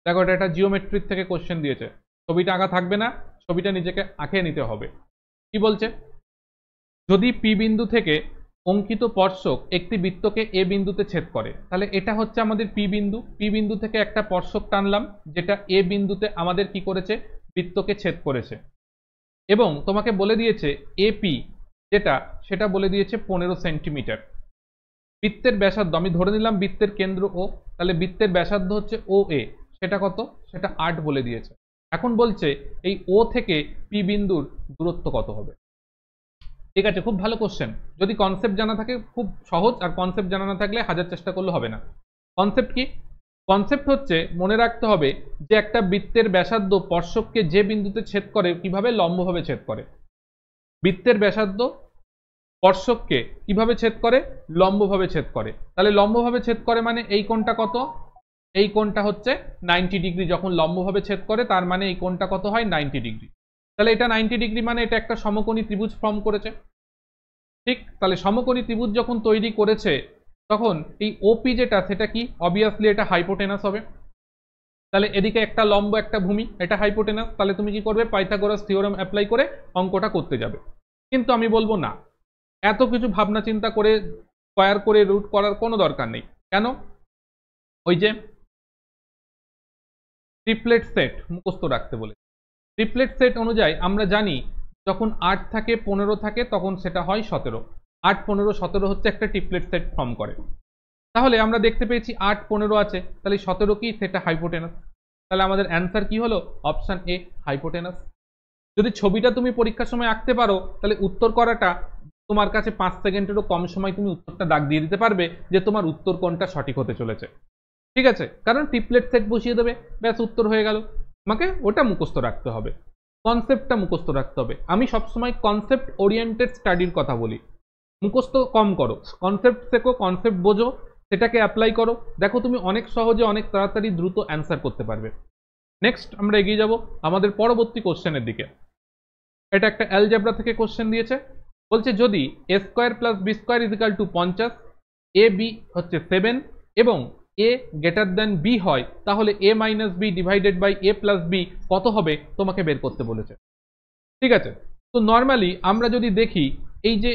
দেখো এটা একটা জিওমেট্রিক থেকে কোশ্চেন দিয়েছে, ছবিটা আঁকা থাকবে না, ছবিটা নিজেকে আঁকে নিতে হবে। কি বলছে? যদি পি বিন্দু থেকে অঙ্কিত স্পর্শক একটি বৃত্তকে এ বিন্দুতে ছেদ করে, তাহলে এটা হচ্ছে আমাদের পি বিন্দু। পি বিন্দু থেকে একটা স্পর্শক টানলাম যেটা এ বিন্দুতে আমাদের কি করেছে? বৃত্তকে ছেদ করেছে। এবং তোমাকে বলে দিয়েছে এপি যেটা, সেটা বলে দিয়েছে 15 সেন্টিমিটার। বৃত্তের ব্যাসার্ধ আমি ধরে নিলাম বৃত্তের কেন্দ্র ও, তাহলে বৃত্তের ব্যাসার্ধ হচ্ছে ও এ, সেটা কত? সেটা 8 বলে দিয়েছে। এখন বলছে এই ও থেকে পি বিন্দুর দূরত্ব কত হবে। ঠিক আছে, খুব ভালো কোশ্চেন। যদি কনসেপ্ট জানা থাকে খুব সহজ, আর কনসেপ্ট জানা না থাকলে হাজার চেষ্টা করলে হবে না। কনসেপ্ট কি? কনসেপ্ট হচ্ছে মনে রাখতে হবে যে একটা বৃত্তের ব্যাসার্ধ স্পর্শককে যে বিন্দুতে ছেদ করে কিভাবে লম্বভাবে ছেদ করে। বৃত্তের ব্যাসার্ধ স্পর্শককে কিভাবে ছেদ করে? লম্বভাবে ছেদ করে। তাহলে লম্বভাবে ছেদ করে মানে এই কোণটা কত? এই কোণটা হচ্ছে 90 ডিগ্রি। যখন লম্বভাবে ছেদ করে তার মানে এই কোণটা কত হয়? 90 ডিগ্রি। তাহলে এটা 90 ডিগ্রি মানে এটা একটা সমকোণী ত্রিভুজ ফর্ম করেছে। ঠিক, তাহলে সমকোণী ত্রিভুজ যখন তৈরি করেছে তখন এই ওপি যেটা, সেটা কি? অবভিয়াসলি এটা হাইপোটেনাস হবে। তাহলে এদিকে একটা লম্ব একটা ভূমি, এটা হাইপোটেনাস। তাহলে তুমি কি করবে? পাইথাগোরাস থিওরেম অ্যাপ্লাই করে অঙ্কটা করতে যাবে। কিন্তু আমি বলবো না, এত কিছু ভাবনা চিন্তা করে স্কয়ার করে রুট করার কোনো দরকার নেই। কেন? ওই যে ট্রিপলেট সেট মুখস্থ রাখতে বলে, ট্রিপলেট সেট অনুযায়ী আমরা জানি যখন 8 থাকে 15 থাকে তখন সেটা হয় 17। 8 15 17 হচ্ছে একটা ট্রিপলেট সেট ফর্ম করে। তাহলে আমরা দেখতে পেয়েছি 8 15 আছে, তাহলে 17 কি? সেটা হাইপোটেনাস। তাহলে আমাদের অ্যান্সার কি হলো? Option A, hypotenuse. যদি ছবিটা তুমি পরীক্ষার সময় আঁকতে পারো তাহলে উত্তর করাটা তোমার কাছে 5 সেকেন্ডেরও কম সময় তুমি উত্তরটা দাগ দিয়ে দিতে পারবে যে তোমার উত্তর কোনটা সঠিক হতে চলেছে। ঠিক আছে, কারণ ট্রিপলেট সেট বসিয়ে দেবে, ব্যাস উত্তর হয়ে গেল। আমাকে ওটা মুখস্থ রাখতে হবে, কনসেপ্টটা মুখস্থ রাখতে হবে। আমি সবসময় কনসেপ্ট ওরিয়েন্টেড স্টাডির কথা বলি। মুখস্থ কম করো, কনসেপ্ট শেখো, কনসেপ্ট বোঝো, সেটাকে অ্যাপ্লাই করো। দেখো তুমি অনেক সহজে অনেক তাড়াতাড়ি দ্রুত অ্যান্সার করতে পারবে। নেক্সট আমরা এগিয়ে যাব আমাদের পরবর্তী কোশ্চেনের দিকে। এটা একটা অ্যালজেব্রা থেকে কোশ্চেন দিয়েছে। বলছে যদি a square plus b square equal to 50, a b হচ্ছে 7 এবং এ গ্রেটার দেন বি হয়, তাহলে a minus b divided by a plus b কত হবে তোমাকে বের করতে বলেছে। ঠিক আছে, তো নর্মালি আমরা যদি দেখি এই যে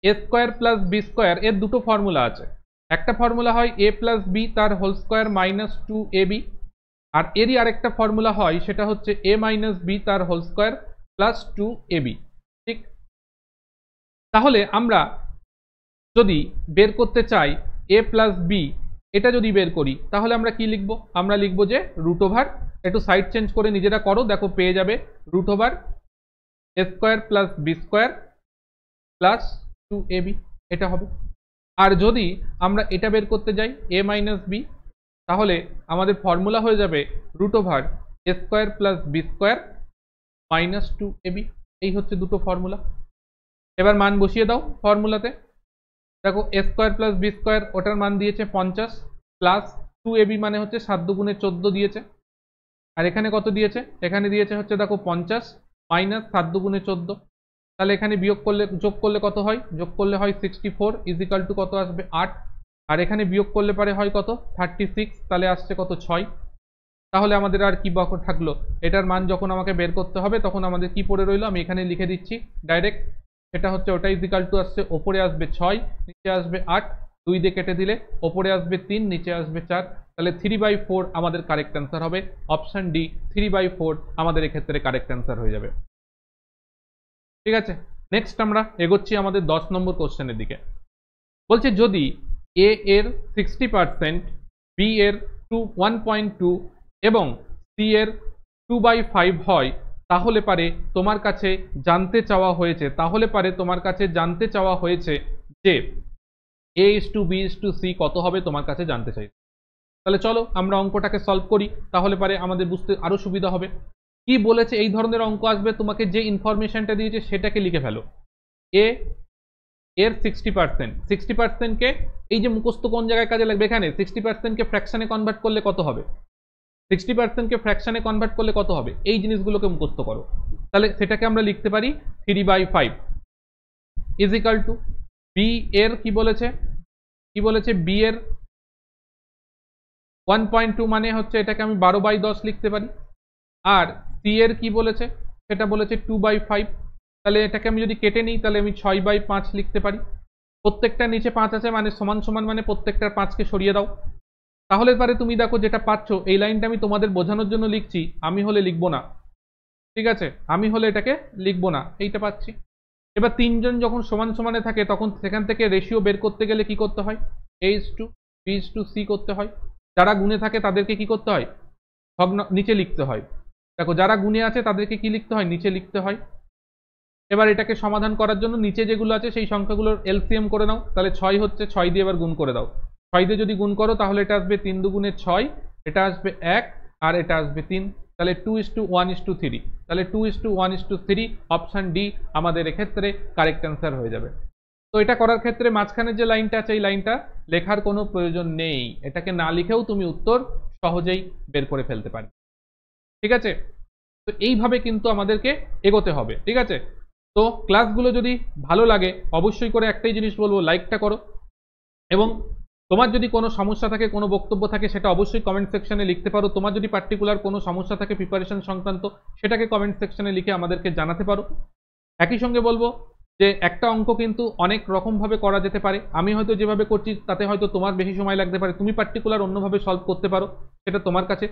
এ স্কোয়ার প্লাস বি স্কোয়ার এর দুটো ফর্মুলা আছে। একটা ফর্মুলা হয় এ প্লাস বি তার হোল স্কোয়ার মাইনাস 2ab, আর এরই আরেকটা ফর্মুলা হয় সেটা হচ্ছে এ মাইনাস বি তার হোল স্কোয়ার প্লাস 2ab। ঠিক, তাহলে আমরা যদি বের করতে চাই এ প্লাস বি, এটা যদি বের করি তাহলে আমরা কি লিখব? আমরা লিখব যে রুট ওভার, একটু সাইড চেঞ্জ করে নিজেরা করো, দেখো পেয়ে যাবে root over a square plus b square plus 2ab, এটা হবে। আর যদি আমরা এটা বের করতে যাই এ মাইনাস বি, তাহলে আমাদের ফর্মুলা হয়ে যাবে root over a square plus b square minus 2ab। এই হচ্ছে দুটো ফর্মুলা। এবার মান বসিয়ে দাও ফর্মুলাতে। দেখো এ স্কোয়ার প্লাস বি স্কোয়ার ওটার মান দিয়েছে 50 প্লাস 2ab মানে হচ্ছে 7 দুগুণে 14 দিয়েছে। আর এখানে কত দিয়েছে? এখানে দিয়েছে হচ্ছে দেখো 50 মাইনাস 7 দুগুণে 14। তাহলে এখানে বিয়োগ করলে যোগ করলে কত হয়? যোগ করলে হয় 64 ইজিক্যাল টু কত আসবে? 8। আর এখানে বিয়োগ করলে পারে হয় কত? 36। তাহলে আসছে কত? 6। তাহলে আমাদের আর কি বাকি থাকলো? এটার মান যখন আমাকে বের করতে হবে তখন আমাদের কি পড়ে রইলো? আমি এখানে লিখে দিচ্ছি ডাইরেক্ট। সেটা হচ্ছে ওটা ইজিক্যাল টু আসছে, ওপরে আসবে 6 নিচে আসবে 8, 2 দিয়ে কেটে দিলে ওপরে আসবে 3 নিচে আসবে 4। তাহলে 3/4 আমাদের কারেক্ট অ্যান্সার হবে। অপশন ডি 3/4 আমাদের এক্ষেত্রে কারেক্ট অ্যান্সার হয়ে যাবে। ঠিক আছে, নেক্সট আমরা এগোচ্ছি আমাদের 10 নম্বর কোশ্চেনের দিকে। বলছে যদি এ এর 60%, বি এর 1.2 এবং সি এর 2/5 হয়, তাহলে পারে তোমার কাছে জানতে চাওয়া হয়েছে যে a:b:c কত হবে তোমার কাছে জানতে চাই। তাহলে চলো আমরা অঙ্কটাকে সলভ করি, তাহলে পারে আমাদের বুঝতে আরো সুবিধা হবে। কি বলেছে? এই ধরনের অঙ্ক আসবে, তোমাকে যে ইনফরমেশনটা দিয়েছে সেটাকে লিখে ফেলো। এ এর 60%, কে এই যে মুখস্থ কোন জায়গায় কাজে লাগবে? এখানে 60% কে ফ্র্যাকশনে কনভার্ট করলে কত হবে? 60% কে ফ্র্যাকশনে কনভার্ট করলে কত হবে? এই জিনিসগুলোকে মুখস্থ করো। তাহলে সেটাকে আমরা লিখতে পারি 3/5 ইজিক্যাল টু বি এর কি বলেছে? বি এর 1.2 মানে হচ্ছে এটাকে আমি 12/10 লিখতে পারি। আর সি এর কি বলেছে? সেটা বলেছে 2/5। তাহলে এটাকে আমি যদি কেটে নিই তাহলে আমি 6/5 লিখতে পারি। প্রত্যেকটার নিচে 5 আছে মানে সমান সমান, মানে প্রত্যেকটার 5কে সরিয়ে দাও। তাহলে পারে তুমি দেখো যেটা পাচ্ছ, এই লাইনটা আমি তোমাদের বোঝানোর জন্য লিখছি, আমি হলে লিখবো না। ঠিক আছে, আমি হলে এটাকে লিখবো না, এইটা পাচ্ছি। এবার তিনজন যখন সমান সমানে থাকে তখন সেখান থেকে রেশিও বের করতে গেলে কি করতে হয়? a:b:c করতে হয়। যারা গুণে থাকে তাদেরকে কি করতে হয়? ভগ্ন নিচে লিখতে হয়। দেখো যারা গুণে আছে তাদেরকে কি লিখতে হয়? নিচে লিখতে হয়। এবার এটাকে সমাধান করার জন্য নিচে যেগুলো আছে সেই সংখ্যাগুলোর এলসিএম করে নাও। তাহলে 6 হচ্ছে, 6 দিয়ে এবার গুণ করে দাও। 6 দিয়ে যদি গুণ করো তাহলে এটা আসবে 3 দুগুণে 6, এটা আসবে 1, আর এটা আসবে 3। তাহলে 2:1:3। তাহলে 2:1:3 অপশন ডি আমাদের এক্ষেত্রে কারেক্ট অ্যান্সার হয়ে যাবে। তো এটা করার ক্ষেত্রে মাঝখানে যে লাইনটা আছে এই লাইনটা লেখার কোনো প্রয়োজন নেই, এটাকে না লিখেও তুমি উত্তর সহজেই বের করে ফেলতে পারবে। ঠিক আছে, তো এইভাবে কিন্তু আমাদেরকে এগোতে হবে। ঠিক আছে, তো ক্লাসগুলো যদি ভালো লাগে অবশ্যই করে একটাই জিনিস বলবো, লাইকটা করো। এবং তোমার যদি কোনো সমস্যা থাকে, কোনো বক্তব্য থাকে, সেটা অবশ্যই কমেন্ট সেকশনে লিখতে পারো। তোমার যদি পার্টিকুলার কোনো সমস্যা থাকে প্রিপারেশন সংক্রান্ত, সেটাকে কমেন্ট সেকশনে লিখে আমাদেরকে জানাতে পারো। একই সঙ্গে বলবো যে একটা অঙ্ক কিন্তু অনেক রকমভাবে করা যেতে পারে। আমি হয়তো যেভাবে করছি তাতে হয়তো তোমার বেশি সময় লাগতে পারে, তুমি পার্টিকুলার অন্যভাবে সলভ করতে পারো, সেটা তোমার কাছে।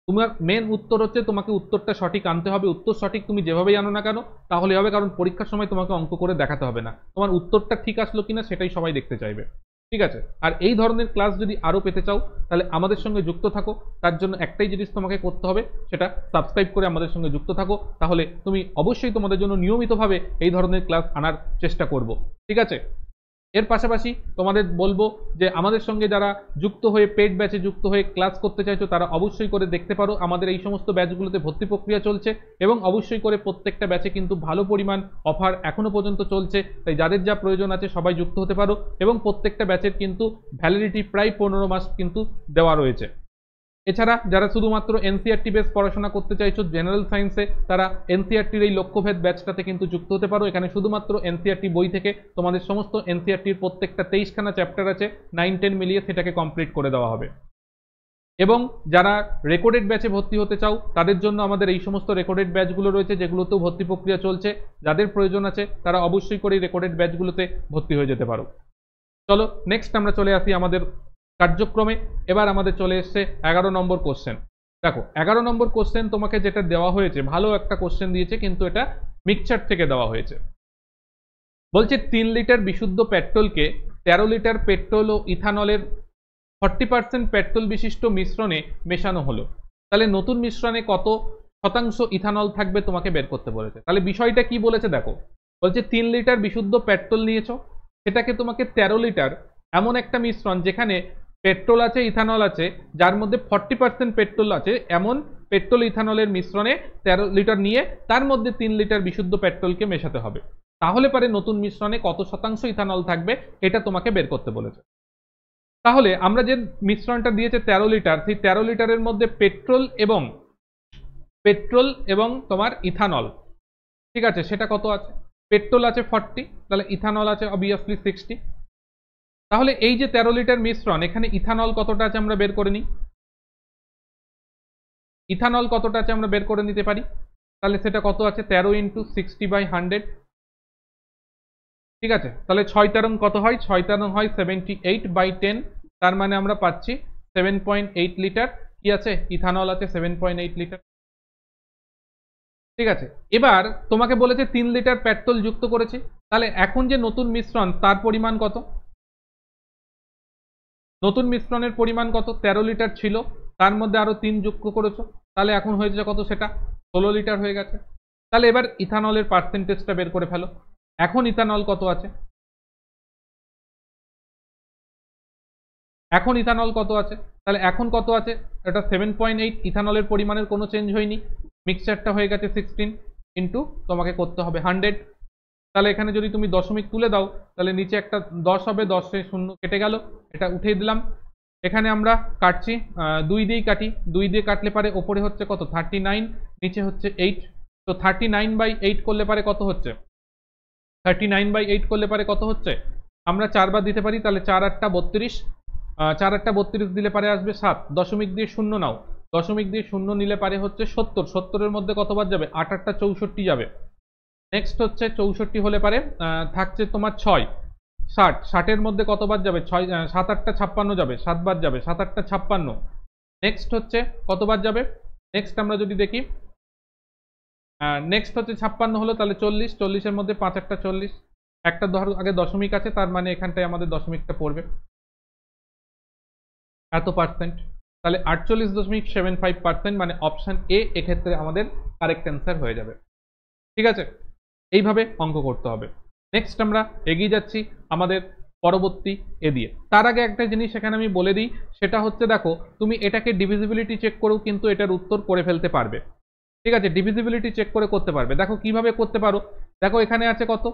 তোমার মেন উত্তর হচ্ছে তোমাকে উত্তরটা সঠিক আনতে হবে। উত্তর সঠিক তুমি যেভাবেই আনো না কেন তাহলে হবে, কারণ পরীক্ষার সময় তোমাকে অঙ্ক করে দেখাতে হবে না, তোমার উত্তরটা ঠিক আসলো কিনা সেটাই সবাই দেখতে চাইবে। ঠিক আছে, আর এই ধরনের ক্লাস যদি আরো পেতে চাও তাহলে আমাদের সঙ্গে যুক্ত থাকো। তার জন্য একটাই জিনিস তোমাকে করতে হবে, সেটা সাবস্ক্রাইব করে আমাদের সঙ্গে যুক্ত থাকো। তাহলে তুমি অবশ্যই তোমাদের জন্য নিয়মিতভাবে এই ধরনের ক্লাস আনার চেষ্টা করব। ঠিক আছে, এর পাশাপাশি তোমাদের বলবো যে আমাদের সঙ্গে যারা যুক্ত হয়ে পেড ব্যাচে যুক্ত হয়ে ক্লাস করতে চাইছো তারা অবশ্যই করে দেখতে পারো। আমাদের এই সমস্ত ব্যাচগুলোতে ভর্তি প্রক্রিয়া চলছে এবং অবশ্যই করে প্রত্যেকটা ব্যাচে কিন্তু ভালো পরিমাণ অফার এখনো পর্যন্ত চলছে। তাই যাদের যা প্রয়োজন আছে সবাই যুক্ত হতে পারো এবং প্রত্যেকটা ব্যাচের কিন্তু ভ্যালিডিটি প্রায় 15 মাস কিন্তু দেওয়া রয়েছে। এছাড়া যারা শুধুমাত্র এনসিইআরটি বেস পড়াশোনা করতে চাইছো জেনারেল সায়েন্সে, তারা এনসিইআরটির এই লক্ষ্যভেদ ব্যাচটাতে কিন্তু যুক্ত হতে পারো। এখানে শুধুমাত্র এনসিইআরটি বই থেকে তোমাদের সমস্ত এনসিইআরটির প্রত্যেকটা 23খানা চ্যাপ্টার আছে, 9-10 মিলিয়ে সেটাকে কমপ্লিট করে দেওয়া হবে। এবং যারা রেকর্ডেড ব্যাচে ভর্তি হতে চাও তাদের জন্য আমাদের এই সমস্ত রেকর্ডেড ব্যাচগুলো রয়েছে, যেগুলোতেও ভর্তি প্রক্রিয়া চলছে। যাদের প্রয়োজন আছে তারা অবশ্যই করে রেকর্ডেড ব্যাচগুলোতে ভর্তি হয়ে যেতে পারো। চলো নেক্সট আমরা চলে আসি আমাদের কার্যক্রমে। এবার আমাদের চলে এসছে 11 নম্বর কোশ্চেন। দেখো 11 নম্বর কোশ্চেন তোমাকে যেটা দেওয়া হয়েছে, ভালো একটা কোশ্চেন দিয়েছে, কিন্তু এটা মিক্সচার থেকে দেওয়া হয়েছে। বলছে 3 লিটার বিশুদ্ধ পেট্রোলকে 13 লিটার পেট্রোল ও ইথানলের 40% পেট্রোল বিশিষ্ট মিশ্রণে মেশানো হলো। তাহলে নতুন মিশ্রণে কত শতাংশ ইথানল থাকবে তোমাকে বের করতে বলেছে। তাহলে বিষয়টা কি বলেছে দেখো, বলছে 3 লিটার বিশুদ্ধ পেট্রোল নিয়েছো, সেটাকে তোমাকে 13 লিটার এমন একটা মিশ্রণ যেখানে পেট্রোল আছে ইথানল আছে, যার মধ্যে 40% পেট্রোল আছে, এমন পেট্রোল ইথানলের মিশ্রণে 13 লিটার নিয়ে তার মধ্যে 3 লিটার বিশুদ্ধ পেট্রোলকে মেশাতে হবে। তাহলে পারে নতুন মিশ্রণে কত শতাংশ ইথানল থাকবে এটা তোমাকে বের করতে বলেছে। তাহলে আমরা যে মিশ্রণটা দিয়েছে 13 লিটার, সেই 13 লিটারের মধ্যে পেট্রোল এবং তোমার ইথানল, ঠিক আছে, সেটা কত আছে? পেট্রোল আছে 40, তাহলে ইথানল আছে অবভিয়াসলি 60। তাহলে এই যে 13 লিটার মিশ্রণ, এখানে ইথানল কতটা আছে আমরা বের করে নিই। ইথানল কতটা আছে আমরা বের করে নিতে পারি। তাহলে সেটা কত আছে? 13 × 60/100, ঠিক আছে। তাহলে 6 তেরং কত হয়? 6 তেরং হয় 78/10, তার মানে আমরা পাচ্ছি 7.8 লিটার কি আছে? ইথানল আছে 7.8 লিটার, ঠিক আছে। এবার তোমাকে বলেছে 3 লিটার পেট্রোল যুক্ত করেছি, তাহলে এখন যে নতুন মিশ্রণ তার পরিমাণ কত? নতুন মিশ্রণের পরিমাণ কত? 13 লিটার ছিল, তার মধ্যে আরো 3 যুক্ত করেছো, তাহলে এখন হয়েছে কত? সেটা 16 লিটার হয়ে গেছে। তাহলে এবার ইথানলের পার্সেন্টেজটা বের করে ফেলো। এখন ইথানল কত আছে? এখন ইথানল কত আছে? তাহলে এখন কত আছে? এটা 7.8, ইথানলের পরিমাণের কোনো চেঞ্জ হয়নি, মিক্সচারটা হয়ে গেছে 16 ইন্টু তোমাকে করতে হবে 100। তাহলে এখানে যদি তুমি দশমিক তুলে দাও তাহলে নিচে একটা 10 হবে, 10 শূন্য কেটে গেল, এটা উঠিয়ে দিলাম। এখানে আমরা কাটছি 2 দিয়েই কাটি, 2 দিয়ে কাটলে পারে ওপরে হচ্ছে কত? 39, নিচে হচ্ছে 8। তো 39/8 করলে পারে কত হচ্ছে? 39/8 করলে পারে কত হচ্ছে? আমরা 4 বার দিতে পারি, তাহলে 4 8 32, 4 8 32 দিলে পারে আসবে 7। দশমিক দিয়ে শূন্য নাও, দশমিক দিয়ে শূন্য নিলে পারে হচ্ছে 70। 70-এর মধ্যে কতবার যাবে? 8 8 64 যাবে। নেক্সট হচ্ছে 64 হলে পারে থাকছে তোমার 6, 60। 60-এর মধ্যে কতবার যাবে? 6 7 8 56 যাবে, 7 বার যাবে, 7 8 56। নেক্সট হচ্ছে কতবার যাবে? নেক্সট আমরা যদি দেখি, নেক্সট হচ্ছে 56 হলো, তাহলে 40, 40-এর মধ্যে 5 1 40, একটা ধর আগে দশমিক আছে, তার মানে এখানটায় আমাদের দশমিকটা পড়বে এত পার্সেন্ট, তাহলে 48.75%, মানে অপশন এ এক্ষেত্রে আমাদের কারেক্ট অ্যান্সার হয়ে যাবে, ঠিক আছে। এইভাবে অঙ্ক করতে হবে। নেক্সট আমরা এগিয়ে যাচ্ছি আমাদের পরবর্তী এ দিয়ে। তার আগে একটা জিনিস এখানে আমি বলে দিই, সেটা হচ্ছে দেখো তুমি এটাকে ডিভিজিবিলিটি চেক করেও কিন্তু এটার উত্তর করে ফেলতে পারবে, ঠিক আছে। ডিভিজিবিলিটি চেক করে করতে পারবে। দেখো কিভাবে করতে পারো, দেখো এখানে আছে কত?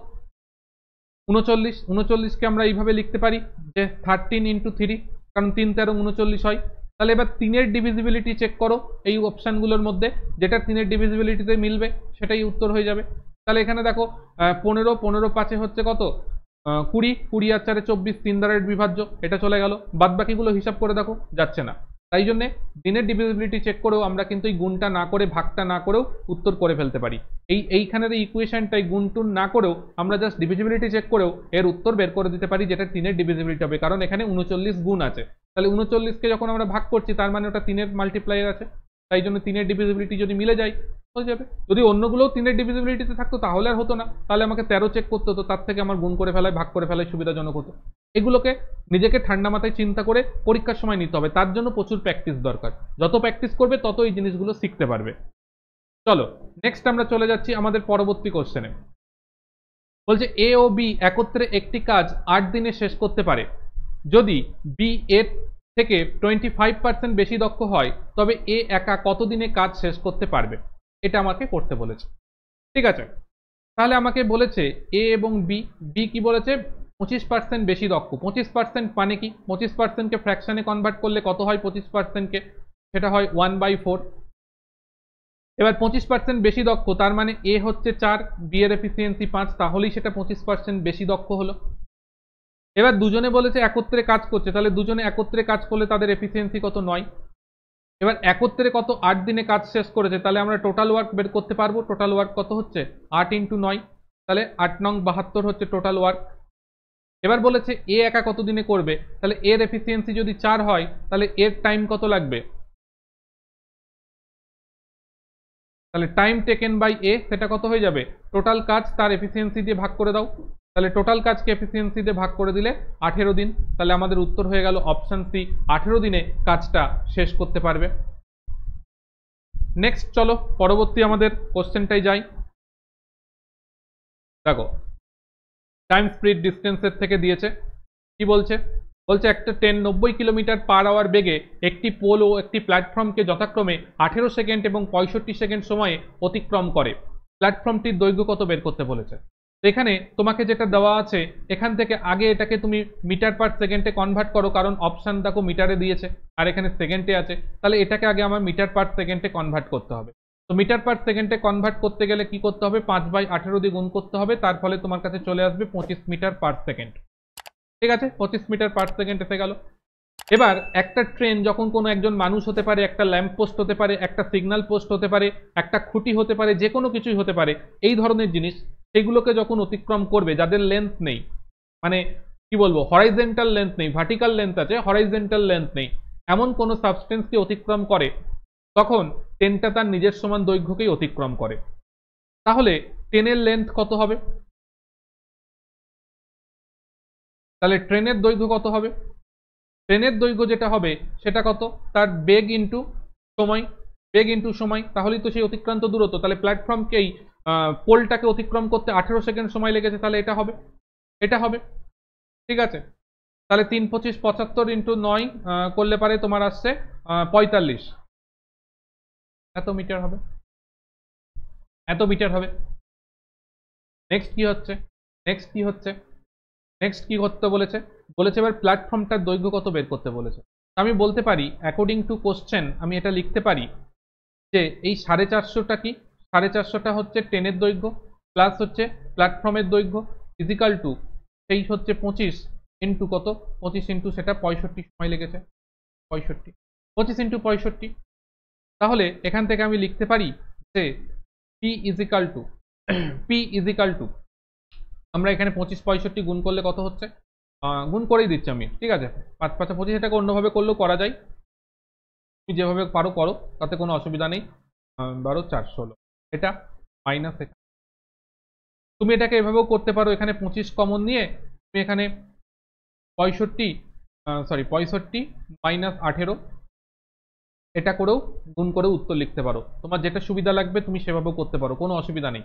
39। 39কে আমরা এইভাবে লিখতে পারি যে 13 × 3, কারণ 3 13 39 হয়। তাহলে এবার 3-এর ডিভিজিবিলিটি চেক করো এই অপশানগুলোর মধ্যে, যেটা 3-এর ডিভিজিবিলিটিতে মিলবে সেটাই উত্তর হয়ে যাবে। তাহলে এখানে দেখো 15, 15 5-এ হচ্ছে কত? 20, 20 আর 4-এ 24, 3 দ্বারা বিভাজ্য, এটা চলে গেল। বাদ বাকিগুলো হিসাব করে দেখো, যাচ্ছে না। তাই জন্যে দিনের ডিভিজিবিলিটি চেক করেও আমরা কিন্তু এই গুণটা না করে, ভাগটা না করেও উত্তর করে ফেলতে পারি। এইখানের এই ইকুয়েশনটাই গুণটুন না করেও আমরা জাস্ট ডিভিজিবিলিটি চেক করেও এর উত্তর বের করে দিতে পারি, যেটা 3-এর ডিভিজিবিলিটি হবে, কারণ এখানে 39 গুণ আছে। তাহলে 39কে যখন আমরা ভাগ করছি তার মানে ওটা 3-এর মাল্টিপ্লায়ার আছে, তাই জন্য 3-এর ডিভিজিবিলিটি যদি মিলে যায় হয়ে যাবে। যদি অন্যগুলোও 3-এর ডিভিজিবিলিটিতে থাকতো তাহলে আর হতো না, তাহলে আমাকে 13 চেক করতে হতো, তার থেকে আমার গুণ করে ফেলায়, ভাগ করে ফেলায় সুবিধাজনক হতো। এগুলোকে নিজেকে ঠান্ডা মাথায় চিন্তা করে পরীক্ষার সময় নিতে হবে, তার জন্য প্রচুর প্র্যাকটিস দরকার। যত প্র্যাকটিস করবে তত এই জিনিসগুলো শিখতে পারবে। চলো নেক্সট আমরা চলে যাচ্ছি আমাদের পরবর্তী কোশ্চেনে। বলছে এ ও বি একত্রে একটি কাজ 8 দিনে শেষ করতে পারে। যদি বি এর থেকে 25% বেশি দক্ষ হয় তবে এ একা কত দিনে কাজ শেষ করতে পারবে? এটা আমাকে করতে বলেছে, ঠিক আছে। তাহলে আমাকে বলেছে এ এবং বি, বি কি বলেছে? 25% বেশি দক্ষ। 25% মানে কি? 25%কে ফ্র্যাকশনে কনভার্ট করলে কত হয়? 25%কে সেটা হয় 1/4। এবার 25% বেশি দক্ষ, তার মানে এ হচ্ছে 4, বি এর এফিসিয়েন্সি 5, তাহলেই সেটা 25% বেশি দক্ষ হলো। এবার দুজনে বলেছে একত্রে কাজ করছে, তাহলে দুজনে একত্রে কাজ করলে তাদের এফিসিয়েন্সি কত? 9। এবার একত্রে কত 8 দিনে কাজ শেষ করেছে, তাহলে আমরা টোটাল ওয়ার্ক বের করতে পারবো। টোটাল ওয়ার্ক কত হচ্ছে 8 × 9, তাহলে 8 নং 72 হচ্ছে টোটাল ওয়ার্ক। এবার বলেছে এ একা কত দিনে করবে, তাহলে এর এফিসিয়েন্সি যদি 4 হয় তাহলে এর টাইম কত লাগবে, তাহলে টাইম টেকেন বাই এ সেটা কত হয়ে যাবে, টোটাল কাজ তার এফিসিয়েন্সি দিয়ে ভাগ করে দাও। তাহলে টোটাল কাজকে এফিসিয়েন্সি দিয়ে ভাগ করে দিলে 18 দিন। তাহলে আমাদের উত্তর হয়ে গেল অপশন সি, 18 দিনে কাজটা শেষ করতে পারবে। নেক্সট চলো পরবর্তী আমাদের কোশ্চেনটাই যাই। দেখো টাইম স্পিড ডিস্টেন্সের থেকে দিয়েছে, কি বলছে, বলছে একটা ট্রেন 90 কিলোমিটার/আওয়ার বেগে একটি পোল ও একটি প্ল্যাটফর্মকে যথাক্রমে 18 সেকেন্ড এবং 65 সেকেন্ড সময়ে অতিক্রম করে। প্ল্যাটফর্মটির দৈর্ঘ্য কত বের করতে বলেছে। এখানে তোমাকে যেটা দেওয়া আছে এখান থেকে আগে এটাকে তুমি মিটার পার সেকেন্ডে কনভার্ট করো, কারণ অপশন দেখো মিটারে দিয়েছে আর এখানে সেকেন্ডে আছে, তাহলে এটাকে আগে আমার মিটার পার সেকেন্ডে কনভার্ট করতে হবে। তো মিটার পার সেকেন্ডে কনভার্ট করতে গেলে কি করতে হবে, 5/18 দিয়ে গুণ করতে হবে, তার ফলে তোমার কাছে চলে আসবে 25 মিটার পার সেকেন্ড। ঠিক আছে, 25 মিটার পার সেকেন্ড এসে গেল। এবার একটা ট্রেন যখন কোনো একজন মানুষ হতে পারে, একটা ল্যাম্প পোস্ট হতে পারে, একটা সিগন্যাল পোস্ট হতে পারে, একটা খুঁটি হতে পারে, যে কোনো কিছুই হতে পারে, এই ধরনের জিনিস, সেগুলোকে যখন অতিক্রম করবে, যাদের লেন্থ নেই, মানে কি বলবো, হরাইজেন্টাল লেন্থ নেই, ভার্টিক্যাল লেন্থ আছে, হরাইজেন্টাল লেন্থ নেই, এমন কোনো সাবস্টেন্সকে অতিক্রম করে, তখন ট্রেনটা তার নিজের সমান দৈর্ঘ্যকেই অতিক্রম করে। তাহলে ট্রেনের লেন্থ কত হবে, তাহলে ট্রেনের দৈর্ঘ্য কত হবে, ট্রেনের দৈর্ঘ্য যেটা হবে সেটা কত, তার বেগ ইন্টু সময়, বেগ ইন্টু সময়, তাহলেই তো সেই অতিক্রান্ত দূরত্ব। তাহলে প্ল্যাটফর্মকেই পোলটাকে অতিক্রম করতে 18 সেকেন্ড সময় লেগেছে, তাহলে এটা হবে, এটা হবে। ঠিক আছে, তাহলে 3 25 75 × 9 করলে পারে তোমার আসছে 45, এত মিটার হবে, এত মিটার হবে। নেক্সট কি হচ্ছে, নেক্সট কি হচ্ছে, নেক্সট কি করতে বলেছে, বলেছে এবার প্ল্যাটফর্মটার দৈর্ঘ্য কত বের করতে বলেছে। আমি বলতে পারি অ্যাকর্ডিং টু কোশ্চেন আমি এটা লিখতে পারি যে এই 450টা কি, 450টা হচ্ছে ট্রেনের দৈর্ঘ্য প্লাস হচ্ছে প্ল্যাটফর্মের দৈর্ঘ্য ইজিক্যাল টু সেই হচ্ছে 25 ইন্টু কত, 25 ইন্টু সেটা 65 সময় লেগেছে, 65, 25 ইন্টু 65। তাহলে এখান থেকে আমি লিখতে পারি যে P is equal to, P is equal to, আমরা এখানে 25 65 গুণ করলে কত হচ্ছে, গুণ করেই দিচ্ছি আমি, ঠিক আছে, 5 5 25, এটাকে অন্যভাবে করলেও করা যায়, তুমি যেভাবে পারো করো, তাতে কোনো অসুবিধা নেই। 12 4 16, এটা মাইনাস, এটা তুমি এটাকে এভাবেও করতে পারো, এখানে 25 কমন নিয়ে তুমি এখানে 65 মাইনাস 18 এটা করেও গুণ করেও উত্তর লিখতে পারো, তোমার যেটা সুবিধা লাগবে তুমি সেভাবেও করতে পারো, কোনো অসুবিধা নেই।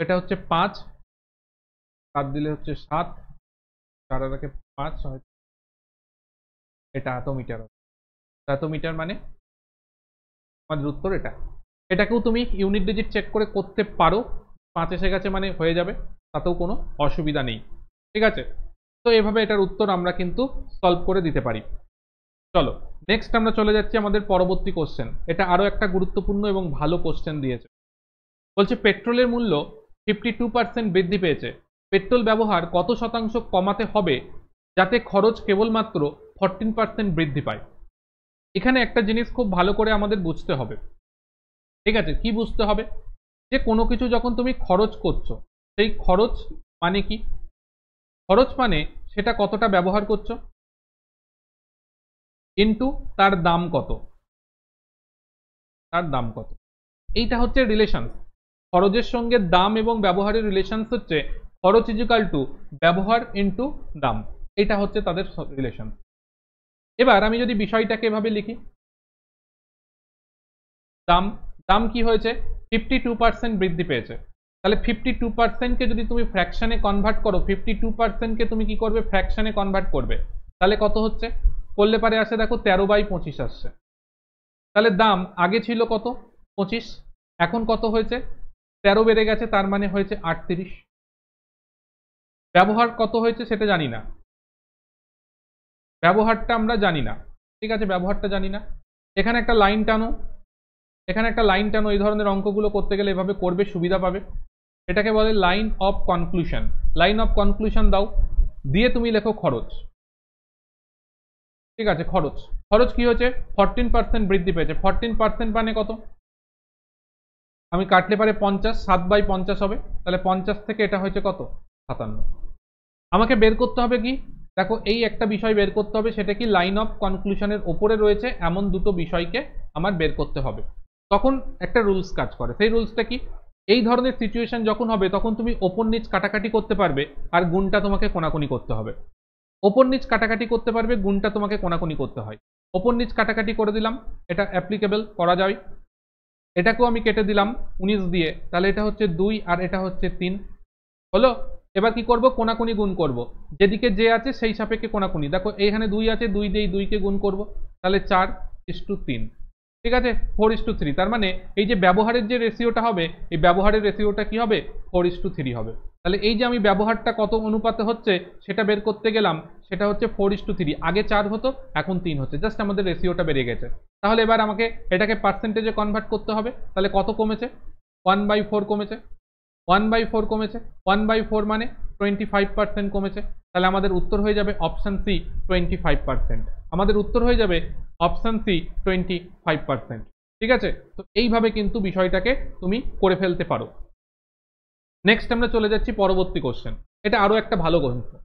এটা হচ্ছে 5, 7 দিলে হচ্ছে 7, 4 আর 5 হয়, এটা এত মিটার হবে, এত মিটার মানে আমাদের উত্তর এটা। এটাকেও তুমি ইউনিট ডিজিট চেক করে করতে পারো, 5 এসে গেছে মানে হয়ে যাবে, তাতেও কোনো অসুবিধা নেই। ঠিক আছে, তো এভাবে এটার উত্তর আমরা কিন্তু সলভ করে দিতে পারি। চলো নেক্সট আমরা চলে যাচ্ছি আমাদের পরবর্তী কোশ্চেন। এটা আরো একটা গুরুত্বপূর্ণ এবং ভালো কোশ্চেন দিয়েছে। বলছে পেট্রোলের মূল্য 52% বৃদ্ধি পেয়েছে, পেট্রোল ব্যবহার কত শতাংশ কমাতে হবে যাতে খরচ কেবলমাত্র 14% বৃদ্ধি পায়। এখানে একটা জিনিস খুব ভালো করে আমাদের বুঝতে হবে, ঠিক আছে, কি বুঝতে হবে, যে কোনো কিছু যখন তুমি খরচ করছো, সেই খরচ মানে কি, খরচ মানে সেটা কতটা ব্যবহার করছো ইনটু তার দাম কত, তার দাম কত, এইটা হচ্ছে রিলেশন। খরচের সঙ্গে দাম এবং ব্যবহারের রিলেশন হচ্ছে খরচ ইজিক্যাল টু ব্যবহার ইনটু দাম, এটা হচ্ছে তাদের রিলেশন। এবার আমি যদি বিষয়টাকে এভাবে লিখি, দাম, দাম কি হয়েছে 52% বৃদ্ধি পেয়েছে, তাহলে 52%কে যদি তুমি ফ্র্যাকশনে কনভার্ট করো, 52%কে তুমি কি করবে, ফ্র্যাকশনে কনভার্ট করবে, তাহলে কত হচ্ছে, করলে পারে আসে দেখো 13/25 আসছে। তাহলে দাম আগে ছিল কত 25, এখন কত হয়েছে 13 বেড়ে গেছে, তার মানে হয়েছে 38। ব্যবহার কত হয়েছে সেটা জানি না, ব্যবহারটা আমরা জানি না, ঠিক আছে, ব্যবহারটা জানি না। এখানে একটা লাইন টানো, এখানে একটা লাইন টানো, এই ধরনের অঙ্কগুলো করতে গেলে এভাবে করবে, সুবিধা পাবে। এটাকে বলে line of conclusion, line of conclusion দাও, দিয়ে তুমি লেখো খরচ, ঠিক আছে, খরচ খরচ কি হয়েছে 14% বৃদ্ধি পেয়েছে। 14% মানে কত, আমি কাটলে পারে 50, 7/50 হবে, তাহলে 50 থেকে এটা হয়েছে কত 57। আমাকে বের করতে হবে কি, দেখো এই একটা বিষয় বের করতে হবে, সেটা কি লাইন অফ কনক্লুশনের ওপরে রয়েছে এমন দুটো বিষয়কে আমার বের করতে হবে। তখন একটা রুলস কাজ করে, সেই রুলসটা কি, এই ধরনের সিচুয়েশন যখন হবে তখন তুমি ওপর নিচ কাটাকাটি করতে পারবে আর গুণটা তোমাকে কোনাকুনি করতে হবে। ওপর নিচ কাটাকাটি করতে পারবে, গুণটা তোমাকে কোনাকুনি করতে হয়। ওপর নিচ কাটাকাটি করে দিলাম, এটা অ্যাপ্লিকেবল করা যায়। এটাকেও আমি কেটে দিলাম 19 দিয়ে, তাহলে এটা হচ্ছে 2 আর এটা হচ্ছে 3 হলো। এবার কি করব, কোনাকুনি গুণ করব, যেদিকে যে আছে সেই সাপেক্ষে কোনাকুনি। দেখো এইখানে 2 আছে, 2 দিয়ে 2কে গুণ করব, তাহলে 4:3। ঠিক আছে, 4:3। তার মানে এই যে ব্যবহারের যে রেশিওটা হবে, এই ব্যবহারের রেশিওটা কি হবে 4:3 হবে। তাহলে এই যে আমি ব্যবহারটা কত অনুপাতে হচ্ছে সেটা বের করতে গেলাম, সেটা হচ্ছে 4:3। আগে 4 হতো, এখন 3 হচ্ছে, জাস্ট আমাদের রেশিওটা বেড়ে গেছে। তাহলে এবার আমাকে এটাকে পার্সেন্টেজে কনভার্ট করতে হবে। তাহলে কত কমেছে, 1/4 কমেছে। 1/4 কমেছে, 1/4 মানে 25% কমেছে। তাহলে আমাদের উত্তর হয়ে যাবে অপশন সি 25%। আমাদের উত্তর হয়ে যাবে অপশন সি 25%। ঠিক আছে, তো এইভাবে কিন্তু বিষয়টাকে তুমি করে ফেলতে পারো। নেক্সট আমরা চলে যাচ্ছি পরবর্তী কোশ্চেন। এটা আরো একটা ভালো কোশ্চেন।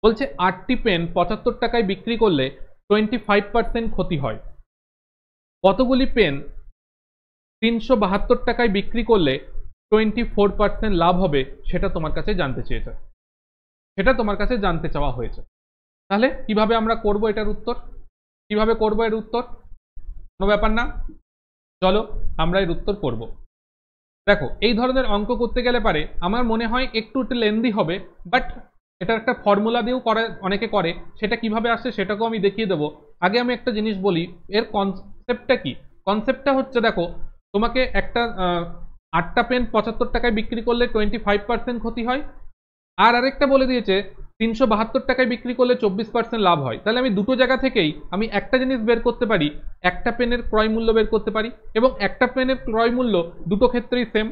বলছে 8টি পেন 75 টাকায় বিক্রি করলে 25% ক্ষতি হয়। কতগুলি পেন 372 টাকায় বিক্রি করলে 24% লাভ হবে, সেটা তোমার কাছে জানতে চেয়েছে, সেটা তোমার কাছে জানতে চাওয়া হয়েছে। তাহলে কিভাবে আমরা করব এটার উত্তর, কিভাবে করব এর উত্তর, কোনো ব্যাপার না, চলো আমরা এর উত্তর করব। দেখো এই ধরনের অঙ্ক করতে গেলে পারে আমার মনে হয় একটু লেন্দি হবে, বাট এটা একটা ফর্মুলা দিয়েও করে, অনেকে করে, সেটা কিভাবে আসে সেটাকেও আমি দেখিয়ে দেবো। আগে আমি একটা জিনিস বলি, এর কনসেপ্টটা কি। কনসেপ্টটা হচ্ছে, দেখো তোমাকে একটা 8টা পেন 75 টাকায় বিক্রি করলে 25% ক্ষতি হয়, আর আরেকটা বলে দিয়েছে 372 টাকায় বিক্রি করলে 24% লাভ হয়। তাহলে আমি দুটো জায়গা থেকেই আমি একটা জিনিস বের করতে পারি, একটা পেনের ক্রয় মূল্য বের করতে পারি, এবং একটা পেনের ক্রয় মূল্য দুটো ক্ষেত্রেই সেম,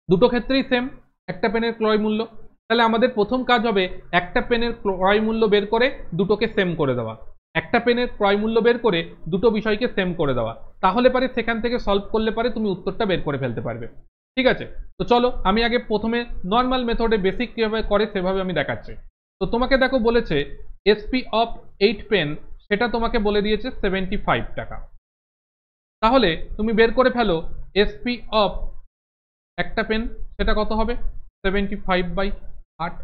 দুটো ক্ষেত্রেই সেম একটা পেনের ক্রয় মূল্য। তাহলে আমাদের প্রথম কাজ হবে একটা পেনের ক্রয় মূল্য বের করে দুটোকে সেম করে দেওয়া, একটা পেনের ক্রয় মূল্য বের করে দুটো বিষয়কে সেম করে দেওয়া। তাহলে পারে সেখান থেকে সলভ করলে পারে তুমি উত্তরটা বের করে ফেলতে পারবে। ঠিক আছে, তো চলো আমি আগে প্রথমে নর্মাল মেথডে বেসিক কিভাবে করে সেভাবে আমি দেখাচ্ছি। তো তোমাকে দেখো বলেছে এসপি অফ 8 পেন, সেটা তোমাকে বলে দিয়েছে 75 টাকা। তাহলে তুমি বের করে ফেলো এসপি অফ একটা পেন, সেটা কত হবে 75/8।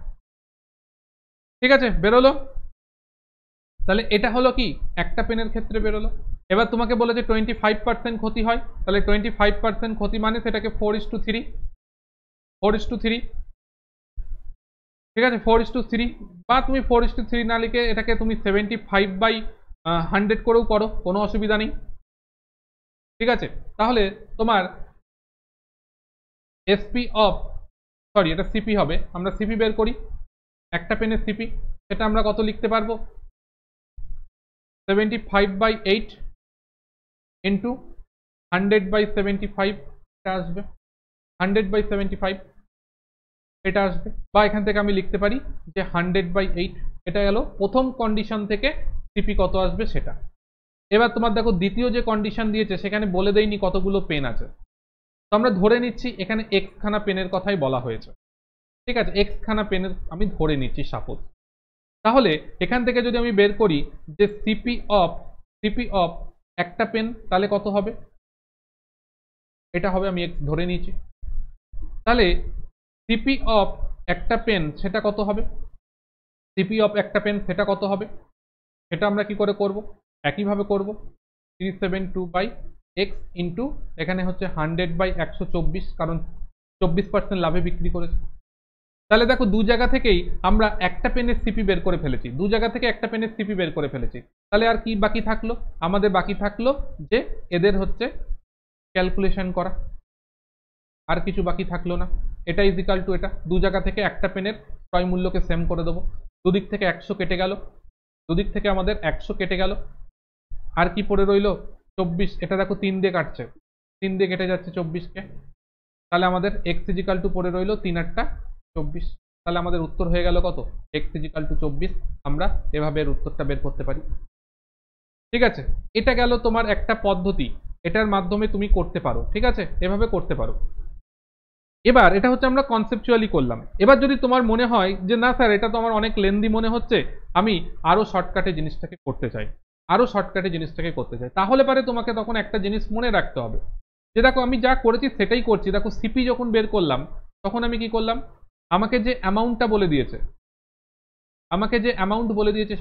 ঠিক আছে, বেরোলো। তাহলে এটা হলো কি একটা পেনের ক্ষেত্রে বেরোলো। এবার তোমাকে বলেছে 25% ক্ষতি হয়, তাহলে 25% ক্ষতি মানে সেটাকে 4:3, 4:3। ঠিক আছে, 4:3, বা তুমি 4:3 না লিখে এটাকে তুমি 75/100 করেও করো, কোনো অসুবিধা নেই। ঠিক আছে, তাহলে তোমার এসপি অফ, সরি এটা সিপি হবে, আমরা সিপি বের করি। একটা পেনের সিপি, সেটা আমরা কত লিখতে পারবো 75/8 ইন্টু 100/75, এটা আসবে 100/75, এটা আসবে। বা এখান থেকে আমি লিখতে পারি যে 100/8, এটা গেল প্রথম কন্ডিশন থেকে সিপি কত আসবে সেটা। এবার তোমার দেখো দ্বিতীয় যে কন্ডিশন দিয়েছে সেখানে বলে দেয়নি কতগুলো পেন আছে, তো আমরা ধরে নিচ্ছি এখানে এক্স খানা পেনের কথাই বলা হয়েছে। ঠিক আছে, এক্স খানা পেনের আমি ধরে নিচ্ছি সাপোজ। তাহলে এখান থেকে যদি আমি বের করি যে সিপি অফ একটা পেন, তাহলে কত হবে, এটা হবে, আমি এক্স ধরে নিয়েছি। তাহলে সিপি অফ একটা পেন সেটা কত হবে, সিপি অফ একটা পেন সেটা কত হবে, সেটা আমরা কি করে করব, একইভাবে করব 372/x ইন্টু এখানে হচ্ছে 100/124, কারণ 24% লাভে বিক্রি করেছে। তাহলে দেখো দু জায়গা থেকেই আমরা একটা পেনের সিপি বের করে ফেলেছি, দু জায়গা থেকে একটা পেনের সিপি বের করে ফেলেছি। তাহলে আর কি বাকি থাকলো, আমাদের বাকি থাকলো যে এদের হচ্ছে ক্যালকুলেশন করা, আর কিছু বাকি থাকলো না। এটা ইজিক্যাল টু এটা, দু জায়গা থেকে একটা পেনের ক্রয় মূল্যকে সেম করে দেবো, দুদিক থেকে 100 কেটে গেল, দুদিক থেকে আমাদের 100 কেটে গেল, আর কি পড়ে রইল 24। এটা দেখো 3 দিয়ে কাটছে, 3 দিয়ে কেটে যাচ্ছে 24কে, তাহলে আমাদের এক্স ইজিক্যাল টু পড়ে রইল 3 8 24। তাহলে আমাদের উত্তর হয়ে গেল কত, x ইজিক্যাল টু 24। আমরা এভাবে এর উত্তরটা বের করতে পারি। ঠিক আছে, এটা গেল তোমার একটা পদ্ধতি, এটার মাধ্যমে তুমি করতে পারো। ঠিক আছে, এভাবে করতে পারো। এবার এটা হচ্ছে আমরা কনসেপচুয়ালি করলাম। এবার যদি তোমার মনে হয় যে না স্যার এটা তো আমার অনেক লেন্দি মনে হচ্ছে, আমি আরো শর্টকাটে জিনিসটাকে করতে চাই, তাহলে পারে তোমাকে তখন একটা জিনিস মনে রাখতে হবে যে দেখো আমি যা করেছি সেটাই করছি। দেখো সিপি যখন বের করলাম তখন আমি কি করলাম, আমাকে যে অ্যামাউন্টটা বলে দিয়েছে,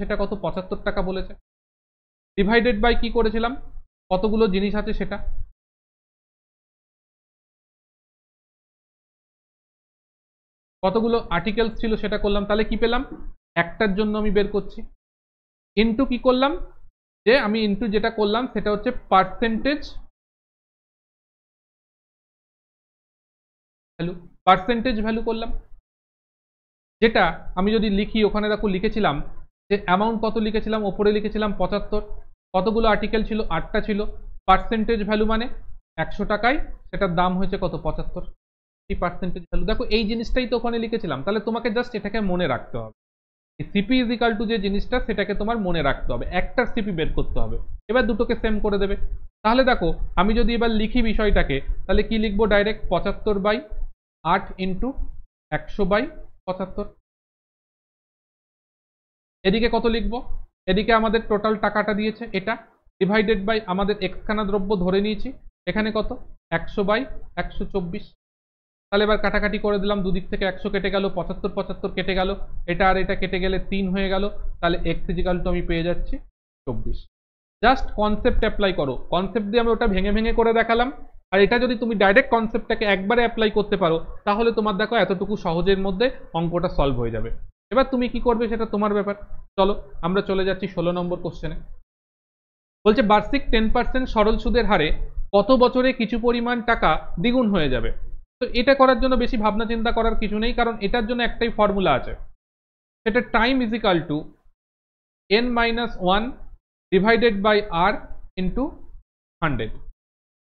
সেটা কত, 75 টাকা বলেছে। ডিভাইডেড বাই কি করেছিলাম, কতগুলো জিনিস আছে সেটা, কতগুলো আর্টিকেলস ছিল সেটা করলাম। তাহলে কি পেলাম, একটার জন্য আমি বের করছি। ইনটু কি করলাম, যে আমি ইনটু যেটা করলাম সেটা হচ্ছে পার্সেন্টেজ ভ্যালু করলাম। যেটা আমি যদি লিখি, ওখানে দেখো লিখেছিলাম যে অ্যামাউন্ট কত লিখেছিলাম, ওপরে লিখেছিলাম 75, কতগুলো আর্টিকেল ছিল, 8টা ছিল। পার্সেন্টেজ ভ্যালু মানে 100 টাকায় সেটার দাম হয়েছে কত, 75। এই পার্সেন্টেজ ভ্যালু, দেখো এই জিনিসটাই তো ওখানে লিখেছিলাম। তাহলে তোমাকে জাস্ট এটাকে মনে রাখতে হবে, সিপি ইজিক্যাল টু যে জিনিসটা সেটাকে তোমার মনে রাখতে হবে, একটার সিপি বের করতে হবে। এবার দুটোকে সেম করে দেবে। তাহলে দেখো আমি যদি এবার লিখি বিষয়টাকে, তাহলে কি লিখবো, ডাইরেক্ট 75/8 ইন্টু 100/75। এদিকে কত লিখবো, এদিকে আমাদের টোটাল টাকাটা দিয়েছে এটা, ডিভাইডেড বাই আমাদের এক্সখানা দ্রব্য ধরে নিয়েছি, এখানে কত, 100/124। তাহলে এবার কাটাকাটি করে দিলাম, দুদিক থেকে 100 কেটে গেল, 75 কেটে গেল, এটা আর এটা কেটে গেলে 3 হয়ে গেল। তাহলে x ইজিক্যাল টু আমি পেয়ে যাচ্ছি 24। জাস্ট কনসেপ্ট অ্যাপ্লাই করো, কনসেপ্ট দিয়ে আমি ওটা ভেঙে ভেঙে করে দেখালাম। আর এটা যদি তুমি ডাইরেক্ট কনসেপ্টটাকে একবারে অ্যাপ্লাই করতে পারো, তাহলে তোমার দেখো এতটুকু সহজের মধ্যে অঙ্কটা সলভ হয়ে যাবে। এবার তুমি কি করবে সেটা তোমার ব্যাপার। চলো আমরা চলে যাচ্ছি 16 নম্বর কোশ্চেনে। বলছে বার্ষিক 10% সরল সুদের হারে কত বছরে কিছু পরিমাণ টাকা দ্বিগুণ হয়ে যাবে। তো এটা করার জন্য বেশি ভাবনা চিন্তা করার কিছু নেই, কারণ এটার জন্য একটাই ফর্মুলা আছে, সেটা time is equal to n-1 divided by r into 100।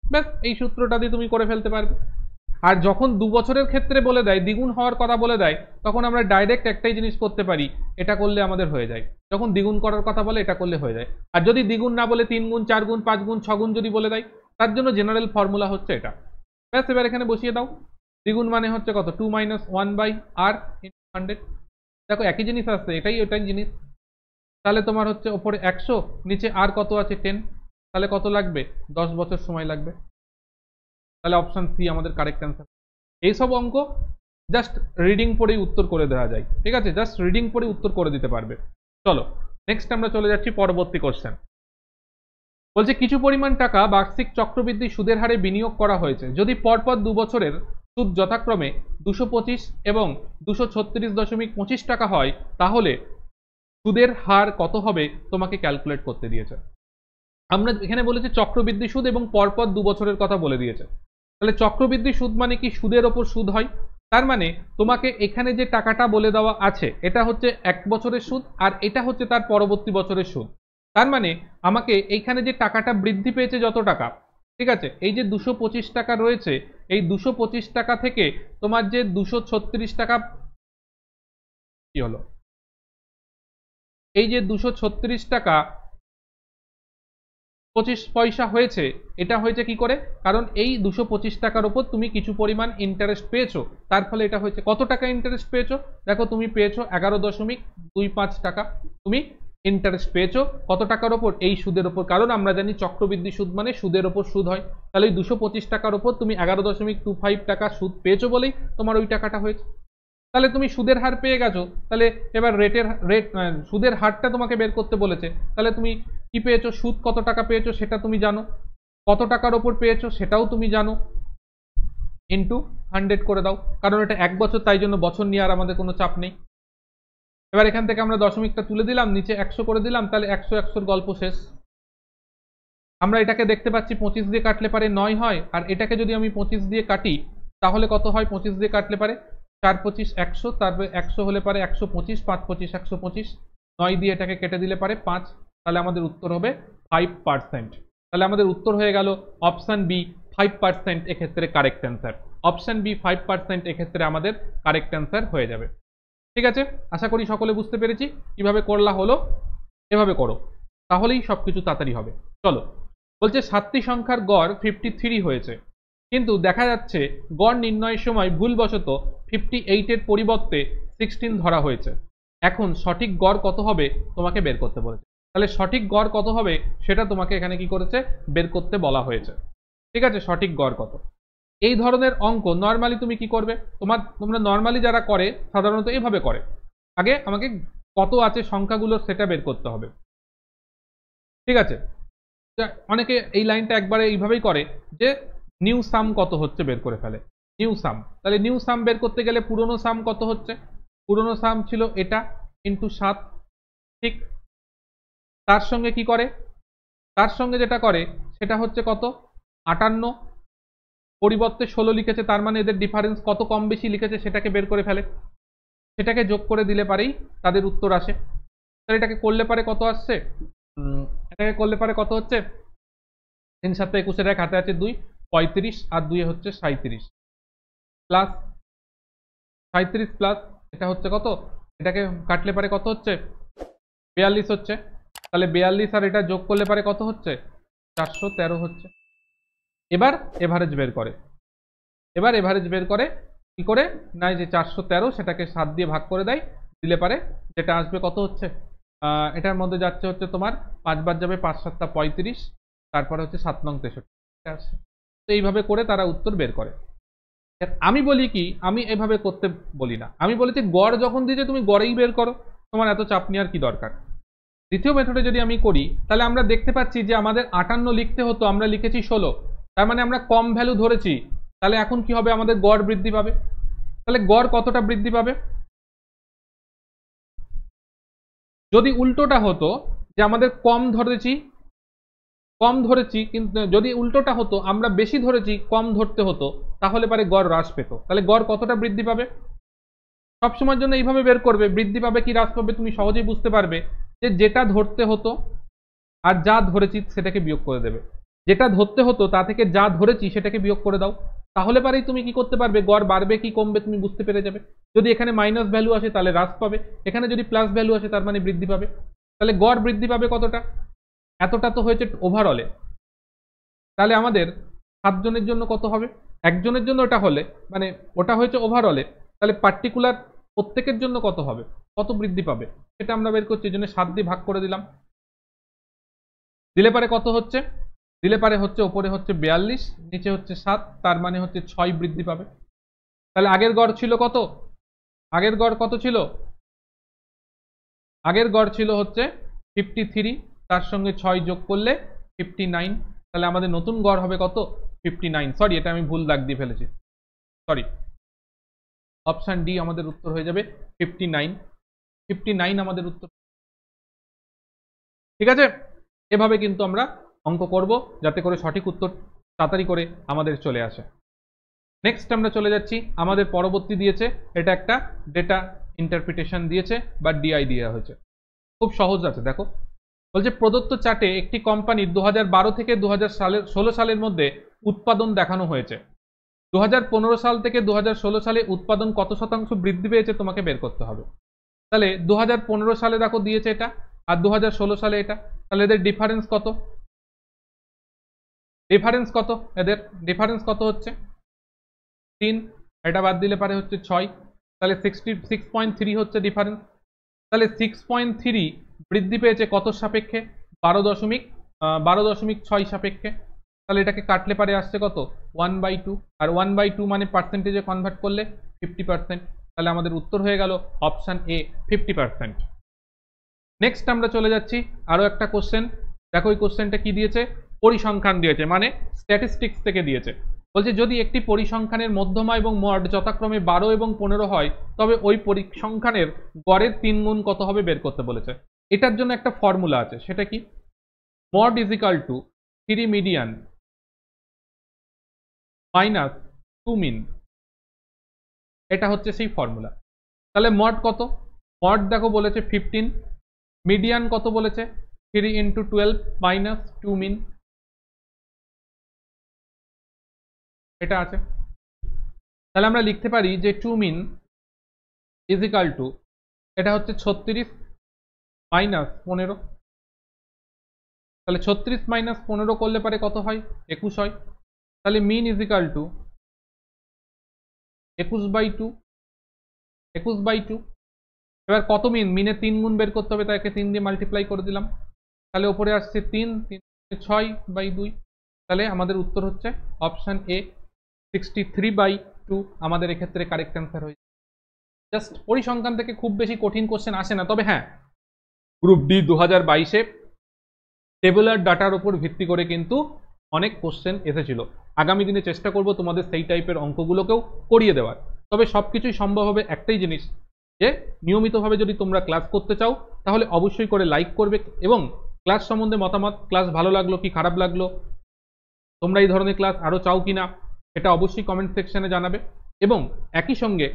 ব্যাস এই সূত্রটা দিয়ে তুমি করে ফেলতে পারবে। আর যখন 2 বছরের ক্ষেত্রে বলে দেয়, দ্বিগুণ হওয়ার কথা বলে দেয়, তখন আমরা ডাইরেক্ট একটাই জিনিস করতে পারি, এটা করলে আমাদের হয়ে যায়। যখন দ্বিগুণ করার কথা বলে এটা করলে হয়ে যায়। আর যদি দ্বিগুণ না বলে 3 গুণ 4 গুণ 5 গুণ 6 গুণ যদি বলে দেয়, তার জন্য জেনারেল ফর্মুলা হচ্ছে এটা। ব্যাস এবার এখানে বসিয়ে দাও, দ্বিগুণ মানে হচ্ছে কত, 2 - 1/r ইন্টু 100। দেখো একই জিনিস আসছে, ওটাই জিনিস। তাহলে তোমার হচ্ছে ওপরে 100, নিচে আর কত আছে 10, তাহলে কত লাগবে, 10 বছর সময় লাগবে। তাহলে অপশন সি আমাদের কারেক্ট অ্যান্সার। এইসব অঙ্ক জাস্ট রিডিং পড়েই উত্তর করে দেওয়া যায়। ঠিক আছে, জাস্ট রিডিং পড়ে উত্তর করে দিতে পারবে। চলো নেক্সট আমরা চলে যাচ্ছি পরবর্তী কোশ্চেন। বলছে কিছু পরিমাণ টাকা বার্ষিক চক্রবৃদ্ধি সুদের হারে বিনিয়োগ করা হয়েছে, যদি পরপর 2 বছরের সুদ যথাক্রমে 225 এবং 236.25 টাকা হয়, তাহলে সুদের হার কত হবে তোমাকে ক্যালকুলেট করতে দিয়েছে। আমরা এখানে বলেছি চক্রবৃদ্ধি সুদ এবং পরপর 2 বছরের কথা বলে দিয়েছে। তাহলে চক্রবৃদ্ধি সুদ মানে কি, সুদের ওপর সুদ হয়। তার মানে তোমাকে এখানে যে টাকাটা বলে দেওয়া আছে, এটা হচ্ছে 1 বছরের সুদ, আর এটা হচ্ছে তার পরবর্তী বছরের সুদ। তার মানে আমাকে এইখানে যে টাকাটা বৃদ্ধি পেয়েছে যত টাকা, ঠিক আছে, এই যে 225 টাকা রয়েছে, এই 225 টাকা থেকে তোমার যে 236 টাকা কি হলো, এই যে 236 টাকা 25 পয়সা হয়েছে, এটা হয়েছে কি করে, কারণ এই 225 টাকার উপর তুমি কিছু পরিমাণ ইন্টারেস্ট পেয়েছো, তার ফলে এটা হয়েছে। কত টাকা ইন্টারেস্ট পেয়েছো, দেখো তুমি পেয়েছো 11.25 টাকা তুমি ইন্টারেস্ট পেয়েছো। কত টাকার ওপর, এই সুদের ওপর, কারণ আমরা জানি চক্রবৃদ্ধি সুদ মানে সুদের ওপর সুদ হয়। তাহলে এই 225 টাকার ওপর তুমি 11.25 টাকা সুদ পেয়েছো বলেই তোমার ওই টাকাটা হয়েছে। তাহলে তুমি সুদের হার পেয়ে গেছো, তাহলে এবার সুদের হারটা তোমাকে বের করতে বলেছে। তাহলে তুমি কি পেয়েছো, সুদ কত টাকা পেয়েছো সেটা তুমি জানো, কত টাকার ওপর পেয়েছো সেটাও তুমি জানো, ইন্টু 100 করে দাও, কারণ এটা 1 বছর, তাই জন্য বছর নিয়ে আর আমাদের কোনো চাপ নেই। এবার এখান থেকে আমরা দশমিকটা তুলে দিলাম, নিচে 100 করে দিলাম, তাহলে 100 গল্প শেষ। আমরা এটাকে দেখতে পাচ্ছি 25 দিয়ে কাটলে পারে 9 হয়, আর এটাকে যদি আমি 25 দিয়ে কাটি তাহলে কত হয়, 25 দিয়ে কাটলে পারে 4 25 100, তারপরে 100 হলে পারে 125, 5 25 125, 9 দিয়ে এটাকে কেটে দিলে পারে 5। তাহলে আমাদের উত্তর হবে 5%। তাহলে আমাদের উত্তর হয়ে গেল অপশন বি 5%, এক্ষেত্রে কারেক্ট অ্যান্সার। অপশন বি 5% এক্ষেত্রে আমাদের কারেক্ট অ্যান্সার হয়ে যাবে। ঠিক আছে, আশা করি সকলে বুঝতে পেরেছি কিভাবে করলা হলো। এভাবে করো, তাহলেই সবকিছু তাড়াতাড়ি হবে। চলো, বলছে 7টি সংখ্যার গড় 53 হয়েছে, কিন্তু দেখা যাচ্ছে গড় নির্ণয়ের সময় ভুলবশত 58 এর পরিবর্তে 16 ধরা হয়েছে। এখন সঠিক গড় কত হবে তোমাকে বের করতে বলেছে। তাহলে সঠিক গড় কত হবে সেটা তোমাকে এখানে কি করেছে, বের করতে বলা হয়েছে। ঠিক আছে, সঠিক গড় কত। এই ধরনের অঙ্ক নর্মালি তুমি কি করবে, তোমরা নর্মালি যারা করে সাধারণত এইভাবে করে, আগে আমাকে কত আছে সংখ্যাগুলো সেটা বের করতে হবে। ঠিক আছে, অনেকে এই লাইনটা একবারে এইভাবেই করে যে নিউ সাম কত হচ্ছে বের করে ফেলে, নিউ সাম। তাহলে নিউ সাম বের করতে গেলে পুরনো সাম কত হচ্ছে, পুরনো সাম ছিল এটা ইন্টু 7। ঠিক, তার সঙ্গে কি করে, তার সঙ্গে যেটা করে সেটা হচ্ছে কত, 58 পরিবর্তে 16 লিখেছে, তার মানে এদের ডিফারেন্স কত কম বেশি লিখেছে সেটাকে বের করে ফেলে, সেটাকে যোগ করে দিলে পারেই তাদের উত্তর আসে। তাহলে এটাকে করলে পারে কত আসছে, এটাকে করলে পারে কত হচ্ছে, 3 7 21 এক হাতে আছে 2, 35 আর 2 হচ্ছে 37 প্লাস 37 প্লাস এটা হচ্ছে কত, এটাকে কাটলে পারে কত হচ্ছে, 42 হচ্ছে। তাহলে 42 আর এটা যোগ করলে পারে কত হচ্ছে, 413 হচ্ছে। এবার এভারেজ বের করে, এবার এভারেজ বের করে কি করে না, যে 413 সেটাকে 7 দিয়ে ভাগ করে দেয়, দিলে পারে যেটা আসবে কত হচ্ছে, এটার মধ্যে যাচ্ছে হচ্ছে তোমার 5 বার যাবে 5 7 35, তারপরে হচ্ছে 7 নং 63 আসছে। তো এইভাবে করে তারা উত্তর বের করে। আমি বলি কি, আমি এভাবে করতে বলি না, আমি বলেছি গড় যখন দিয়েছে তুমি গড়েই বের করো, তোমার এত চাপ নেওয়ার কি দরকার। দ্বিতীয় মেথডে যদি আমি করি তাহলে আমরা দেখতে পাচ্ছি যে আমাদের 58 লিখতে হতো, আমরা লিখেছি 16, তার মানে আমরা কম ভ্যালু ধরেছি। তাহলে এখন কি হবে, আমাদের গড় বৃদ্ধি পাবে। তাহলে গড় কতটা বৃদ্ধি পাবে, যদি উল্টোটা হতো যে আমাদের কম ধরেছি, কম ধরেছি, কিন্তু যদি উল্টোটা হতো আমরা বেশি ধরেছি কম ধরতে হতো, তাহলে পারে গড় হ্রাস পেত। তাহলে গড় কতটা বৃদ্ধি পাবে, সবসময়ের জন্য এইভাবে বের করবে, বৃদ্ধি পাবে কি হ্রাস পাবে তুমি সহজেই বুঝতে পারবে যে যেটা ধরতে হতো আর যা ধরেছি সেটাকে বিয়োগ করে দেবে। যেটা ধরতে হতো তা থেকে যা ধরেছি সেটাকে বিয়োগ করে দাও, তাহলে পারেই তুমি কি করতে পারবে, গড় বাড়বে কি কমবে তুমি বুঝতে পেরে যাবে। যদি এখানে মাইনাস ভ্যালু আসে তাহলে হ্রাস পাবে, এখানে যদি প্লাস ভ্যালু আসে তার মানে বৃদ্ধি পাবে। তাহলে গড় বৃদ্ধি পাবে কতটা, এতটা তো হয়েছে ওভারঅলে। তাহলে আমাদের 7 জনের জন্য কত হবে, একজনের জন্য ওটা হলে মানে ওটা হয়েছে ওভারঅলে, তাহলে পার্টিকুলার প্রত্যেকের জন্য কত হবে, কত বৃদ্ধি পাবে সেটা আমরা বের করছি। এই জন্য 7 দিয়ে ভাগ করে দিলাম, দিলে পারে কত হচ্ছে, দিলে পারে হচ্ছে ওপরে হচ্ছে 42, নিচে হচ্ছে 7, তার মানে হচ্ছে 6 বৃদ্ধি পাবে। তাহলে আগের গড় ছিল কত, আগের গড় কত ছিল, আগের গড় ছিল হচ্ছে 53, তার সঙ্গে 6 যোগ করলে 59, তাহলে আমাদের নতুন গড় হবে কত, 59। সরি, এটা আমি ভুল দাগ দিয়ে ফেলেছি, সরি, অপশন ডি আমাদের উত্তর হয়ে যাবে 59, 59 আমাদের উত্তর। ঠিক আছে, এভাবে কিন্তু আমরা অঙ্ক করব যাতে করে সঠিক উত্তর তাড়াতাড়ি করে আমাদের চলে আসে। নেক্সট আমরা চলে যাচ্ছি, আমাদের পরবর্তী দিয়েছে এটা একটা ডেটা ইন্টারপ্রিটেশন দিয়েছে বা ডিআই দেওয়া হয়েছে, খুব সহজ আছে। দেখো বলছে প্রদত্ত চার্টে একটি কোম্পানির 2012 থেকে 2016 সালের মধ্যে উৎপাদন দেখানো হয়েছে। 2015 সাল থেকে 2016 সালে উৎপাদন কত শতাংশ বৃদ্ধি পেয়েছে তোমাকে বের করতে হবে। তাহলে 2015 সালে দেখো দিয়েছে এটা, আর 2016 সালে এটা, তাহলে এদের ডিফারেন্স কত, ডিফারেন্স কত, এদের ডিফারেন্স কত হচ্ছে 3, এটা বাদ দিলে পারে হচ্ছে 6, তাহলে 6.3 হচ্ছে ডিফারেন্স। তাহলে 6.3 বৃদ্ধি পেয়েছে কত সাপেক্ষে, 12.6 সাপেক্ষে। তাহলে এটাকে কাটলে পারে আসছে কত, 1/2, আর 1/2 মানে পার্সেন্টেজে কনভার্ট করলে 50%। তাহলে আমাদের উত্তর হয়ে গেল অপশন এ 50%। নেক্সট আমরা চলে যাচ্ছি আরো একটা কোশ্চেন। দেখো এই কোশ্চেনটা কি দিয়েছে, পরিসংখ্যান দিয়েছে, মানে স্ট্যাটিস্টিক্স থেকে দিয়েছে। বলছে যদি একটি পরিসংখ্যানের মধ্যমা এবং মড যথাক্রমে 12 এবং 15 হয়, তবে ওই পরিসংখ্যানের গড়ের 3 গুণ কত হবে বের করতে বলেছে। এটার জন্য একটা ফর্মুলা আছে, সেটা কি, mod is equal to 3 median minus 2 মিন, এটা হচ্ছে সেই ফর্মুলা। তাহলে মড কত, মড দেখো বলেছে 15, মিডিয়ান কত বলেছে 3 ইন্টু 12 মাইনাস 2 মিন, এটা আছে। তাহলে আমরা লিখতে পারি যে 2 মিন ইজ ইকাল টু এটা হচ্ছে 36 মাইনাস 15। তাহলে 36 মাইনাস 15 করলে পারে কত হয়? 21 হয়। তাহলে মিন ইজ ইকাল টু 21/2। 21/2। এবার কত মিন? মিনে 3 গুণ বের করতে হবে, তাকে 3 দিয়ে মাল্টিপ্লাই করে দিলাম। তাহলে ওপরে আসছে 3, 6/2। তাহলে আমাদের উত্তর হচ্ছে অপশন এ 63/2 আমাদের এক্ষেত্রে কারেক্ট অ্যান্সার হয়েছে। জাস্ট পরিসংখ্যান থেকে খুব বেশি কঠিন কোশ্চেন আসে না, তবে হ্যাঁ গ্রুপ ডি 2022-এ টেবুলার ডাটার উপর ভিত্তি করে কিন্তু অনেক কোশ্চেন এসেছিল। আগামী দিনে চেষ্টা করব তোমাদের সেই টাইপের অঙ্কগুলোকেও করিয়ে দেওয়ার। তবে সবকিছুই সম্ভব হবে একটাই জিনিস, যে নিয়মিতভাবে যদি তোমরা ক্লাস করতে চাও তাহলে অবশ্যই করে লাইক করবে এবং ক্লাস সম্বন্ধে মতামত, ক্লাস ভালো লাগলো কি খারাপ লাগলো, তোমরা এই ধরনের ক্লাস আরও চাও কিনা এটা অবশ্যই কমেন্ট সেকশনে জানাবে। এবং একই সঙ্গে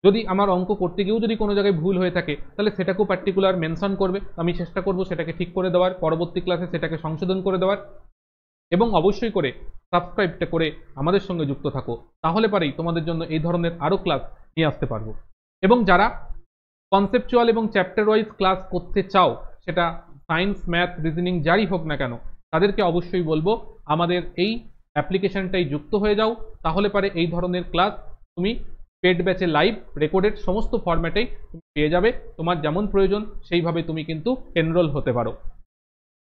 যদি আমার অঙ্ক করতে গিয়েও যদি কোনো জায়গায় ভুল হয়ে থাকে তাহলে সেটাকেও পার্টিকুলার মেনশন করবে, আমি চেষ্টা করব সেটাকে ঠিক করে দেওয়ার, পরবর্তী ক্লাসে সেটাকে সংশোধন করে দেওয়ার। এবং অবশ্যই করে সাবস্ক্রাইবটা করে আমাদের সঙ্গে যুক্ত থাকো, তাহলে পারেই তোমাদের জন্য এই ধরনের আরও ক্লাস নিয়ে আসতে পারবো। এবং যারা কনসেপচুয়াল এবং চ্যাপ্টার ওয়াইজ ক্লাস করতে চাও, সেটা সায়েন্স, ম্যাথ, রিজনিং যারই হোক না কেন, তাদেরকে অবশ্যই বলবো আমাদের এই অ্যাপ্লিকেশনটাই যুক্ত হয়ে যাও, তাহলে পারে এই ধরনের ক্লাস তুমি পেড ব্যাচে লাইভ রেকর্ডেড সমস্ত ফরম্যাটেই তুমি পেয়ে যাবে। তোমার যেমন প্রয়োজন সেইভাবে তুমি কিন্তু এনরোল হতে পারো।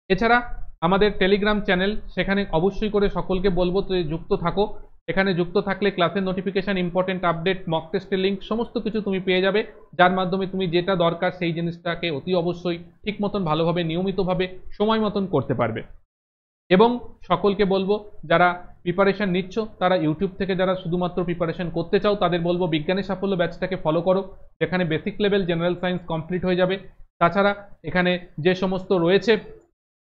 এছাড়া আমাদের টেলিগ্রাম চ্যানেল, সেখানে অবশ্যই করে সকলকে বলবো তো যুক্ত থাকো। এখানে যুক্ত থাকলে ক্লাসের নোটিফিকেশন, ইম্পর্টেন্ট আপডেট, মক টেস্টের লিঙ্ক সমস্ত কিছু তুমি পেয়ে যাবে, যার মাধ্যমে তুমি যেটা দরকার সেই জিনিসটাকে অতি অবশ্যই ঠিক মতন ভালোভাবে নিয়মিতভাবে সময় মতন করতে পারবে। এবং সকলকে বলবো যারা প্রিপারেশন নিচ্ছ, তারা ইউটিউব থেকে যারা শুধুমাত্র প্রিপারেশন করতে চাও তাদের বলবো বিজ্ঞানের সাফল্য ব্যাচটাকে ফলো করো, যেখানে basic level general science complete হয়ে যাবে। তাছাড়া এখানে যে সমস্ত রয়েছে,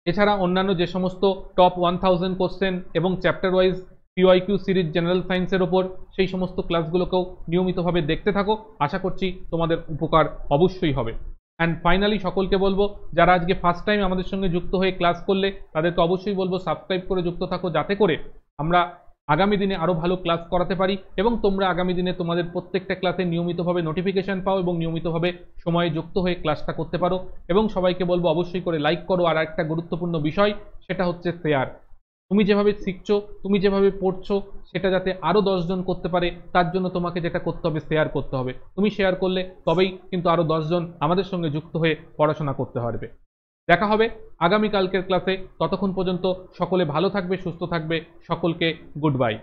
এছাড়া অন্যান্য যে সমস্ত টপ 1000 কোশ্চেন এবং chapter wise PYQ series general সায়েন্সের ওপর, সেই সমস্ত ক্লাসগুলোকেও নিয়মিতভাবে দেখতে থাকো। আশা করছি তোমাদের উপকার অবশ্যই হবে। অ্যান্ড ফাইনালি সকলকে বলবো যারা আজকে ফার্স্ট টাইম আমাদের সঙ্গে যুক্ত হয়ে ক্লাস করলে তাদেরকে অবশ্যই বলবো সাবস্ক্রাইব করে যুক্ত থাকো, যাতে করে আমরা আগামী দিনে আরও ভালো ক্লাস করাতে পারি এবং তোমরা আগামী দিনে তোমাদের প্রত্যেকটা ক্লাসে নিয়মিতভাবে নোটিফিকেশন পাও এবং নিয়মিতভাবে সময়ে যুক্ত হয়ে ক্লাসটা করতে পারো। এবং সবাইকে বলবো অবশ্যই করে লাইক করো। আর একটা গুরুত্বপূর্ণ বিষয়, সেটা হচ্ছে শেয়ার। তুমি যেভাবে শিখছো, তুমি যেভাবে পড়ছো, সেটা যাতে আরও 10 জন করতে পারে, তার জন্য তোমাকে যেটা করতে হবে শেয়ার করতে হবে। তুমি শেয়ার করলে তবেই কিন্তু আরও 10 জন আমাদের সঙ্গে যুক্ত হয়ে পড়াশোনা করতে পারবে। দেখা হবে আগামীকালকের ক্লাসে। ততক্ষণ পর্যন্ত সকলে ভালো থাকবে, সুস্থ থাকবে। সকলকে গুড বাই।